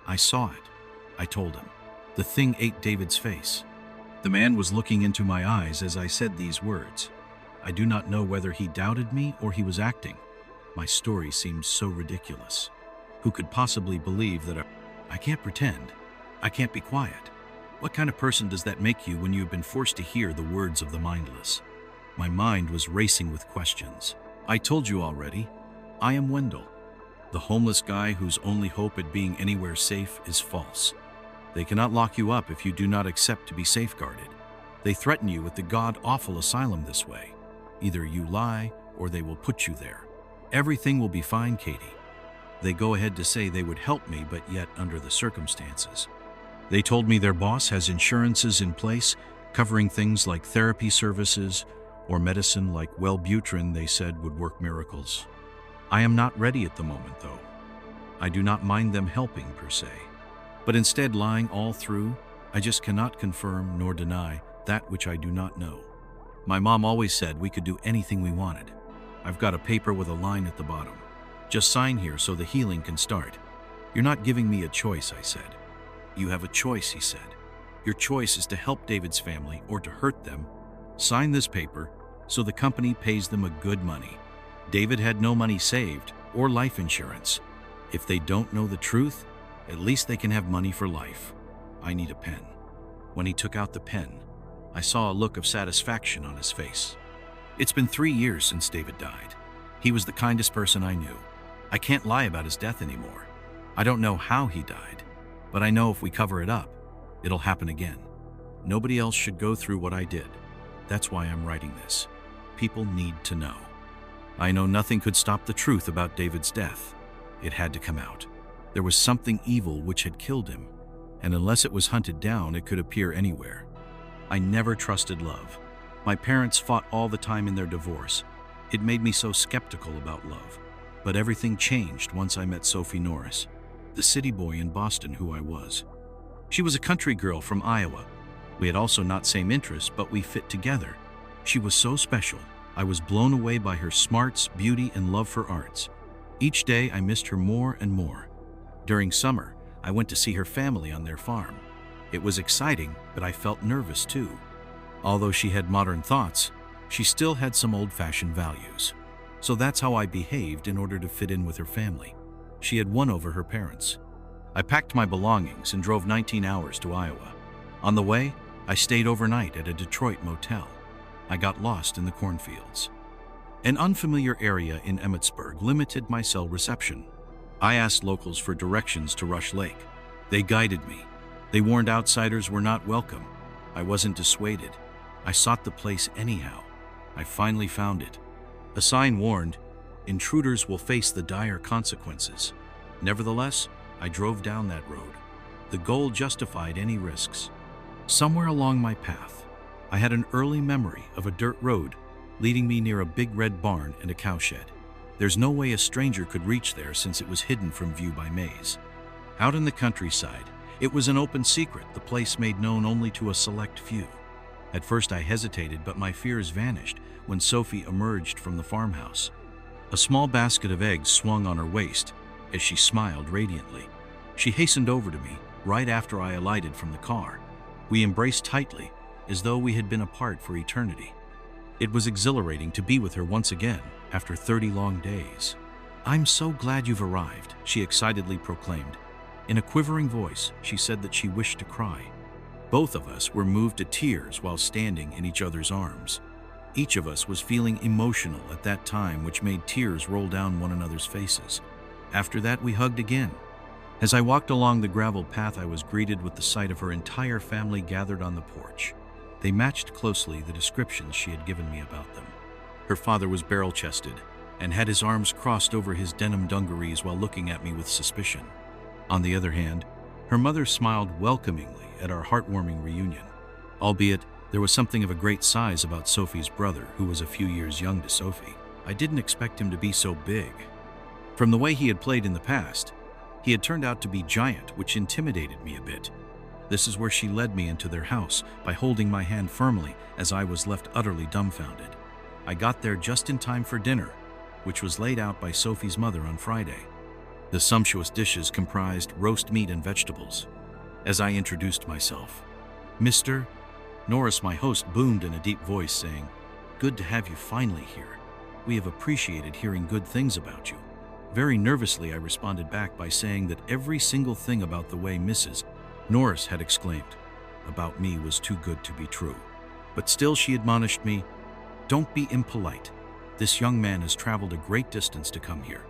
S1: I saw it," I told him. "The thing ate David's face." The man was looking into my eyes as I said these words. I do not know whether he doubted me or he was acting. My story seemed so ridiculous. Who could possibly believe that I can't pretend. I can't be quiet. What kind of person does that make you when you have been forced to hear the words of the mindless? My mind was racing with questions. "I told you already. I am Wendell, the homeless guy whose only hope at being anywhere safe is false. They cannot lock you up if you do not accept to be safeguarded. They threaten you with the god-awful asylum this way. Either you lie or they will put you there. Everything will be fine, Katie." They go ahead to say they would help me, but yet under the circumstances. They told me their boss has insurances in place covering things like therapy services or medicine like Wellbutrin they said would work miracles. I am not ready at the moment, though. I do not mind them helping per se, but instead lying all through, I just cannot confirm nor deny that which I do not know. My mom always said we could do anything we wanted. I've got a paper with a line at the bottom. "Just sign here so the healing can start." "You're not giving me a choice," I said. "You have a choice," he said. "Your choice is to help David's family or to hurt them. Sign this paper so the company pays them a good money." David had no money saved or life insurance. If they don't know the truth, at least they can have money for life. I need a pen. When he took out the pen, I saw a look of satisfaction on his face. It's been 3 years since David died. He was the kindest person I knew. I can't lie about his death anymore. I don't know how he died, but I know if we cover it up, it'll happen again. Nobody else should go through what I did. That's why I'm writing this. People need to know. I know nothing could stop the truth about David's death. It had to come out. There was something evil which had killed him, and unless it was hunted down, it could appear anywhere. I never trusted love. My parents fought all the time in their divorce. It made me so skeptical about love. But everything changed once I met Sophie Norris, the city boy in Boston who I was. She was a country girl from Iowa. We had also not same interests, but we fit together. She was so special. I was blown away by her smarts, beauty, and love for arts. Each day I missed her more and more. During summer, I went to see her family on their farm. It was exciting, but I felt nervous too. Although she had modern thoughts, she still had some old-fashioned values. So that's how I behaved in order to fit in with her family. She had won over her parents. I packed my belongings and drove 19 hours to Iowa. On the way, I stayed overnight at a Detroit motel. I got lost in the cornfields. An unfamiliar area in Emmitsburg limited my cell reception. I asked locals for directions to Rush Lake. They guided me. They warned outsiders were not welcome. I wasn't dissuaded. I sought the place anyhow. I finally found it. A sign warned, "Intruders will face the dire consequences." Nevertheless, I drove down that road. The goal justified any risks. Somewhere along my path, I had an early memory of a dirt road leading me near a big red barn and a cowshed. There's no way a stranger could reach there since it was hidden from view by maize. Out in the countryside, it was an open secret, the place made known only to a select few. At first I hesitated, but my fears vanished when Sophie emerged from the farmhouse. A small basket of eggs swung on her waist as she smiled radiantly. She hastened over to me right after I alighted from the car. We embraced tightly, as though we had been apart for eternity. It was exhilarating to be with her once again after 30 long days. "I'm so glad you've arrived," she excitedly proclaimed. In a quivering voice, she said that she wished to cry. Both of us were moved to tears while standing in each other's arms. Each of us was feeling emotional at that time, which made tears roll down one another's faces. After that, we hugged again. As I walked along the gravel path, I was greeted with the sight of her entire family gathered on the porch. They matched closely the descriptions she had given me about them. Her father was barrel-chested and had his arms crossed over his denim dungarees while looking at me with suspicion. On the other hand, her mother smiled welcomingly at our heartwarming reunion. Albeit, there was something of a great size about Sophie's brother, who was a few years young to Sophie. I didn't expect him to be so big. From the way he had played in the past, he had turned out to be giant, which intimidated me a bit. This is where she led me into their house by holding my hand firmly as I was left utterly dumbfounded. I got there just in time for dinner, which was laid out by Sophie's mother on Friday. The sumptuous dishes comprised roast meat and vegetables. As I introduced myself, "Mr. Norris," my host boomed in a deep voice, saying, "Good to have you finally here. We have appreciated hearing good things about you." Very nervously, I responded back by saying that every single thing about the way Mrs. Norris had exclaimed about me was too good to be true. But still she admonished me, "Don't be impolite. This young man has traveled a great distance to come here."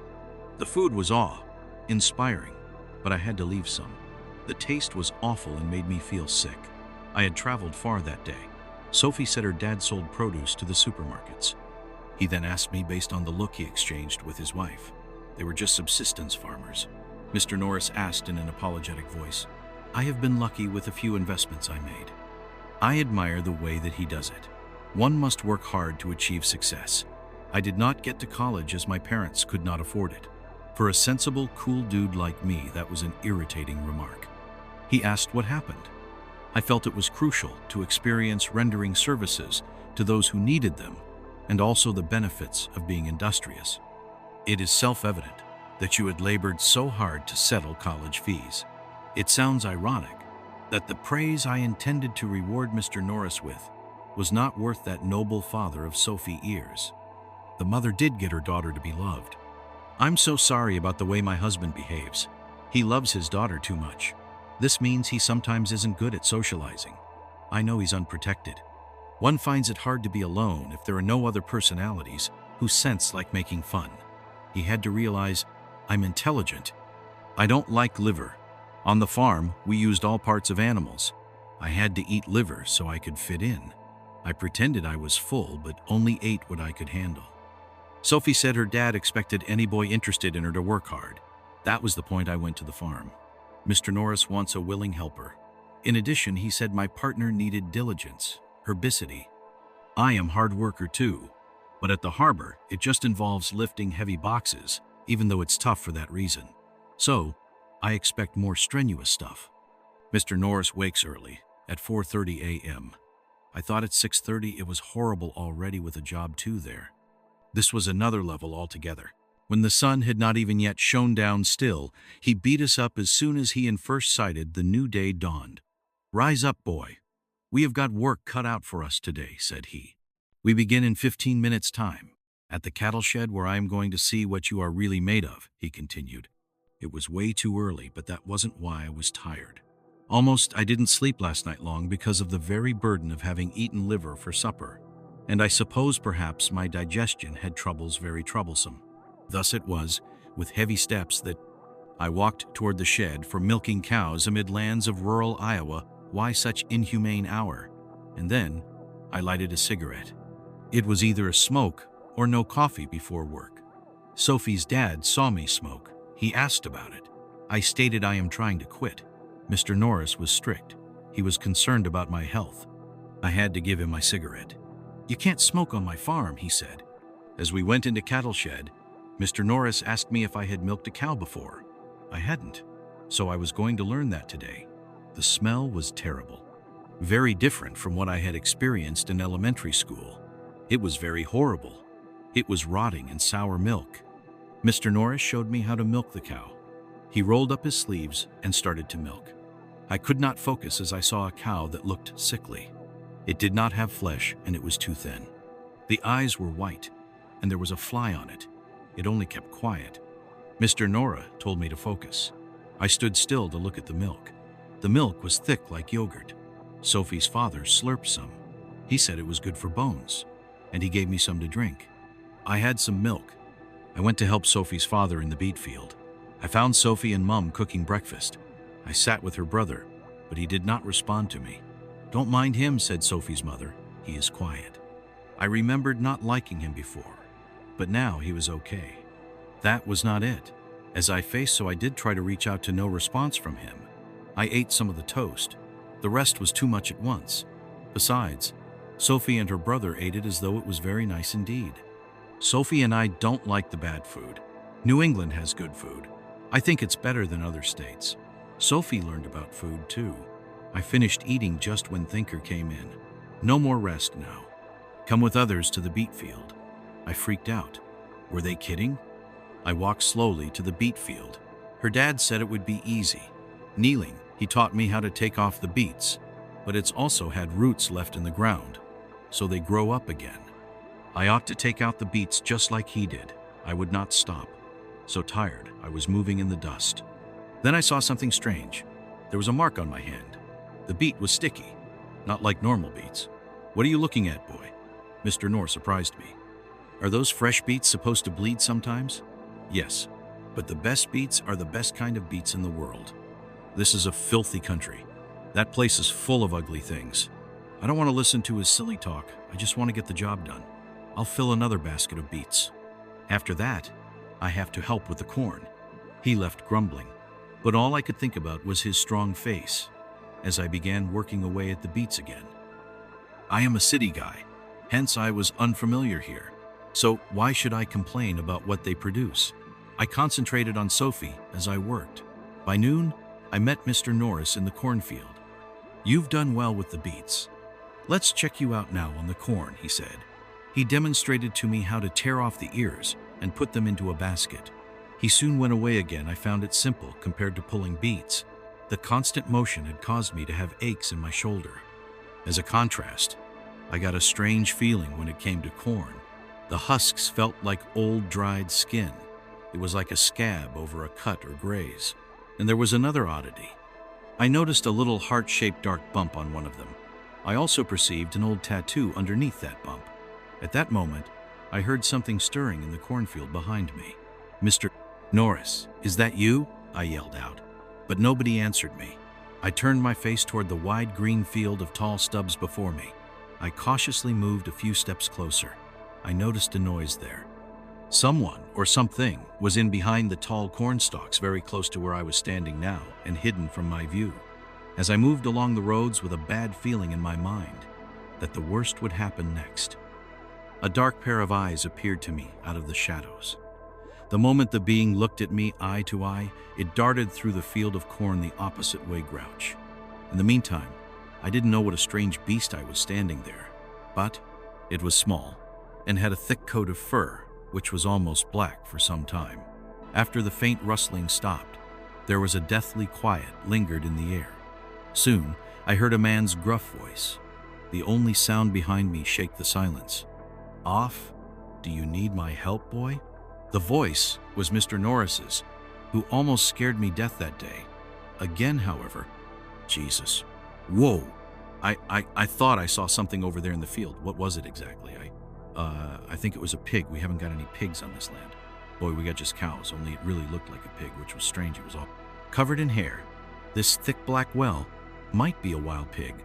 S1: The food was awe-inspiring, but I had to leave some. The taste was awful and made me feel sick. I had traveled far that day. Sophie said her dad sold produce to the supermarkets. He then asked me based on the look he exchanged with his wife. They were just subsistence farmers. Mr. Norris asked in an apologetic voice, "I have been lucky with a few investments I made." I admire the way that he does it. One must work hard to achieve success. I did not get to college as my parents could not afford it. For a sensible, cool dude like me, that was an irritating remark. He asked what happened. I felt it was crucial to experience rendering services to those who needed them, and also the benefits of being industrious. It is self-evident that you had labored so hard to settle college fees. It sounds ironic that the praise I intended to reward Mr. Norris with was not worth that noble father of Sophie ears. The mother did get her daughter to be loved. "I'm so sorry about the way my husband behaves. He loves his daughter too much. This means he sometimes isn't good at socializing. I know he's unprotected. One finds it hard to be alone if there are no other personalities who sense like making fun. He had to realize I'm intelligent. I don't like liver. On the farm, we used all parts of animals. I had to eat liver so I could fit in. I pretended I was full, but only ate what I could handle." Sophie said her dad expected any boy interested in her to work hard. That was the point I went to the farm. Mr. Norris wants a willing helper. In addition, he said my partner needed diligence, herbicity. I am hard worker too, but at the harbor, it just involves lifting heavy boxes, even though it's tough for that reason. So, I expect more strenuous stuff. Mr. Norris wakes early, at 4:30 a.m. I thought at 6:30 it was horrible already with a job too there. This was another level altogether. When the sun had not even yet shone down still, he beat us up as soon as he and first sighted the new day dawned. "Rise up, boy. "We have got work cut out for us today," said he. "We begin in 15 minutes' time. At the cattle shed where I am going to see what you are really made of," he continued. It was way too early, but that wasn't why I was tired. Almost I didn't sleep last night long because of the very burden of having eaten liver for supper, and I suppose perhaps my digestion had troubles very troublesome. Thus it was, with heavy steps, that I walked toward the shed for milking cows amid lands of rural Iowa. Why such inhumane hour? And then I lighted a cigarette. It was either a smoke or no coffee before work. Sophie's dad saw me smoke. He asked about it. I stated I am trying to quit. Mr. Norris was strict. He was concerned about my health. I had to give him my cigarette. "You can't smoke on my farm," he said. As we went into cattle shed, Mr. Norris asked me if I had milked a cow before. I hadn't, so I was going to learn that today. The smell was terrible. Very different from what I had experienced in elementary school. It was very horrible. It was rotting and sour milk. Mr. Norris showed me how to milk the cow. He rolled up his sleeves and started to milk. I could not focus as I saw a cow that looked sickly. It did not have flesh and it was too thin. The eyes were white and there was a fly on it. It only kept quiet. Mr. Nora told me to focus. I stood still to look at the milk. The milk was thick like yogurt. Sophie's father slurped some. He said it was good for bones, and he gave me some to drink. I had some milk. I went to help Sophie's father in the beet field. I found Sophie and Mum cooking breakfast. I sat with her brother, but he did not respond to me. "Don't mind him," said Sophie's mother. "He is quiet." I remembered not liking him before, but now he was okay. That was not it. As I faced, so I did try to reach out to no response from him. I ate some of the toast. The rest was too much at once. Besides, Sophie and her brother ate it as though it was very nice indeed. Sophie and I don't like the bad food. New England has good food. I think it's better than other states. Sophie learned about food too. I finished eating just when Thinker came in. "No more rest now. Come with others to the beet field." I freaked out. Were they kidding? I walked slowly to the beet field. Her dad said it would be easy. Kneeling, he taught me how to take off the beets, but it's also had roots left in the ground, so they grow up again. I ought to take out the beets just like he did. I would not stop. So tired, I was moving in the dust. Then I saw something strange. There was a mark on my hand. The beet was sticky, not like normal beets. "What are you looking at, boy?" Mr. Knorr surprised me. "Are those fresh beets supposed to bleed sometimes?" "Yes, but the best beets are the best kind of beets in the world. This is a filthy country. That place is full of ugly things. I don't want to listen to his silly talk. I just want to get the job done. I'll fill another basket of beets. After that, I have to help with the corn." He left grumbling, but all I could think about was his strong face as I began working away at the beets again. I am a city guy, hence I was unfamiliar here. So why should I complain about what they produce? I concentrated on Sophie as I worked. By noon, I met Mr. Norris in the cornfield. "You've done well with the beets. Let's check you out now on the corn," he said. He demonstrated to me how to tear off the ears and put them into a basket. He soon went away again. I found it simple compared to pulling beets. The constant motion had caused me to have aches in my shoulder. As a contrast, I got a strange feeling when it came to corn. The husks felt like old dried skin. It was like a scab over a cut or graze. And there was another oddity. I noticed a little heart-shaped dark bump on one of them. I also perceived an old tattoo underneath that bump. At that moment, I heard something stirring in the cornfield behind me. "Mr. Norris, is that you?" I yelled out, but nobody answered me. I turned my face toward the wide green field of tall stubs before me. I cautiously moved a few steps closer. I noticed a noise there. Someone or something was in behind the tall corn stalks very close to where I was standing now and hidden from my view. As I moved along the roads with a bad feeling in my mind that the worst would happen next, a dark pair of eyes appeared to me out of the shadows. The moment the being looked at me eye to eye, it darted through the field of corn the opposite way grouch. In the meantime, I didn't know what a strange beast I was standing there, but it was small and had a thick coat of fur, which was almost black for some time. After the faint rustling stopped, there was a deathly quiet lingered in the air. Soon, I heard a man's gruff voice, the only sound behind me shake the silence. "Off? Do you need my help, boy?" The voice was Mr. Norris's, who almost scared me death that day. Again, however, Jesus. Whoa! I thought I saw something over there in the field. What was it exactly? I think it was a pig. We haven't got any pigs on this land. Boy, we got just cows, only it really looked like a pig, which was strange. It was all covered in hair. This thick black well might be a wild pig.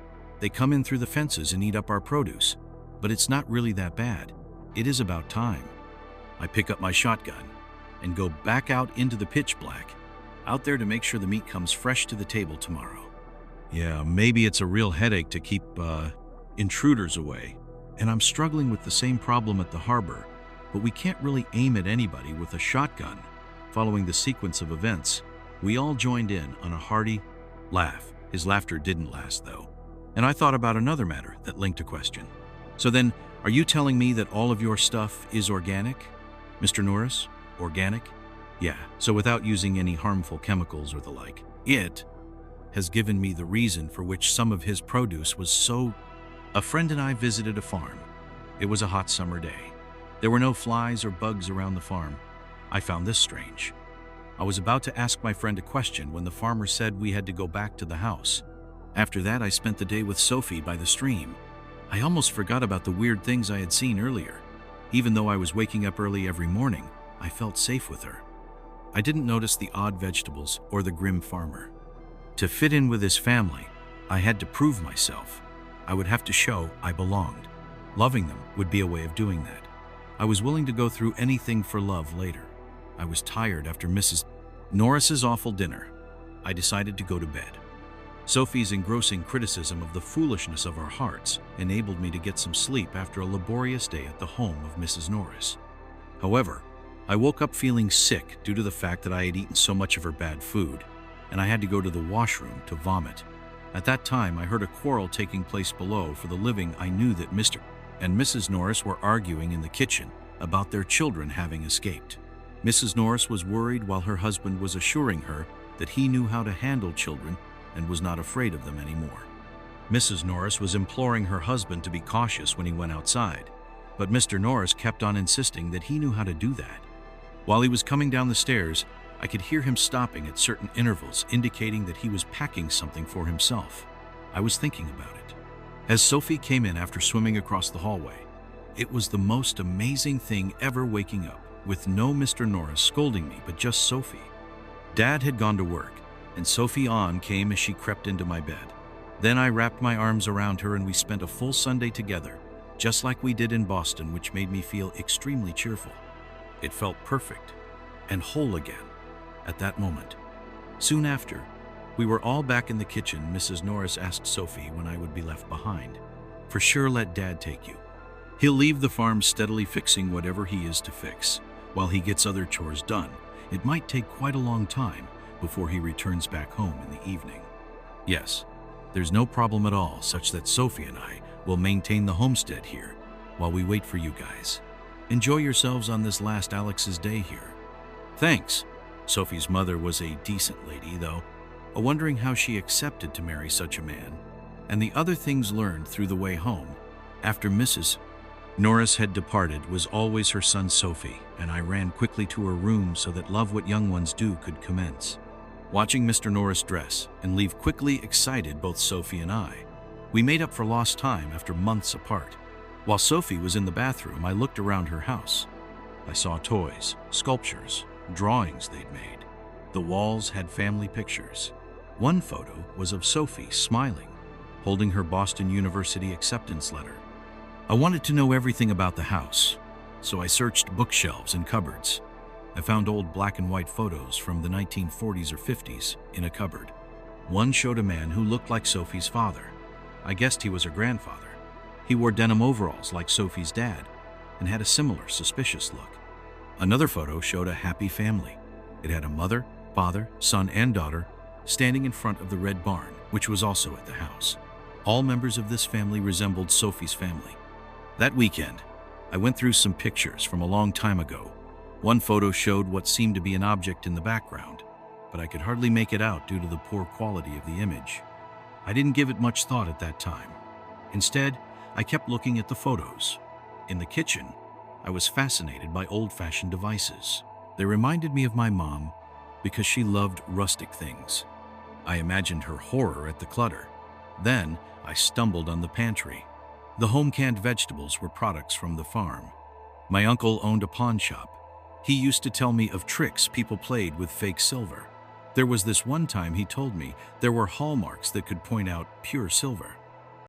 S1: They come in through the fences and eat up our produce. But it's not really that bad. It is about time. I pick up my shotgun and go back out into the pitch black, out there to make sure the meat comes fresh to the table tomorrow. Yeah, maybe it's a real headache to keep intruders away. And I'm struggling with the same problem at the harbor, but we can't really aim at anybody with a shotgun. Following the sequence of events, we all joined in on a hearty laugh. His laughter didn't last, though. And I thought about another matter that linked a question. So then, are you telling me that all of your stuff is organic, Mr. Norris? Organic? Yeah, so without using any harmful chemicals or the like. It has given me the reason for which some of his produce was so... A friend and I visited a farm. It was a hot summer day. There were no flies or bugs around the farm. I found this strange. I was about to ask my friend a question when the farmer said we had to go back to the house. After that, I spent the day with Sophie by the stream. I almost forgot about the weird things I had seen earlier. Even though I was waking up early every morning, I felt safe with her. I didn't notice the odd vegetables or the grim farmer. To fit in with his family, I had to prove myself. I would have to show I belonged. Loving them would be a way of doing that. I was willing to go through anything for love later. I was tired after Mrs. Norris's awful dinner. I decided to go to bed. Sophie's engrossing criticism of the foolishness of our hearts enabled me to get some sleep after a laborious day at the home of Mrs. Norris. However, I woke up feeling sick due to the fact that I had eaten so much of her bad food, and I had to go to the washroom to vomit. At that time, I heard a quarrel taking place below. For the living, I knew that Mr. and Mrs. Norris were arguing in the kitchen about their children having escaped. Mrs. Norris was worried while her husband was assuring her that he knew how to handle children and was not afraid of them anymore. Mrs. Norris was imploring her husband to be cautious when he went outside, but Mr. Norris kept on insisting that he knew how to do that. While he was coming down the stairs, I could hear him stopping at certain intervals, indicating that he was packing something for himself. I was thinking about it. As Sophie came in after swimming across the hallway, it was the most amazing thing ever, waking up with no Mr. Norris scolding me, but just Sophie. Dad had gone to work, and Sophie came as she crept into my bed. Then I wrapped my arms around her and we spent a full Sunday together, just like we did in Boston, which made me feel extremely cheerful. It felt perfect and whole again at that moment. Soon after, we were all back in the kitchen. Mrs. Norris asked Sophie when I would be left behind. "For sure, let Dad take you. He'll leave the farm steadily fixing whatever he is to fix, while he gets other chores done. It might take quite a long time before he returns back home in the evening." Yes, there's no problem at all, such that Sophie and I will maintain the homestead here while we wait for you guys. Enjoy yourselves on this last Alex's day here. Thanks. Sophie's mother was a decent lady, though, wondering how she accepted to marry such a man, and the other things learned through the way home after Mrs. Norris had departed was always her son Sophie, and I ran quickly to her room so that Love What Young Ones Do could commence. Watching Mr. Norris dress and leave quickly excited, both Sophie and I, we made up for lost time after months apart. While Sophie was in the bathroom, I looked around her house. I saw toys, sculptures, drawings they'd made. The walls had family pictures. One photo was of Sophie smiling, holding her Boston University acceptance letter. I wanted to know everything about the house, so I searched bookshelves and cupboards. I found old black and white photos from the 1940s or 50s in a cupboard. One showed a man who looked like Sophie's father. I guessed he was her grandfather. He wore denim overalls like Sophie's dad and had a similar suspicious look. Another photo showed a happy family. It had a mother, father, son, and daughter standing in front of the red barn, which was also at the house. All members of this family resembled Sophie's family. That weekend, I went through some pictures from a long time ago. One photo showed what seemed to be an object in the background, but I could hardly make it out due to the poor quality of the image. I didn't give it much thought at that time. Instead, I kept looking at the photos. In the kitchen, I was fascinated by old-fashioned devices. They reminded me of my mom because she loved rustic things. I imagined her horror at the clutter. Then, I stumbled on the pantry. The home-canned vegetables were products from the farm. My uncle owned a pawn shop. He used to tell me of tricks people played with fake silver. There was this one time he told me there were hallmarks that could point out pure silver.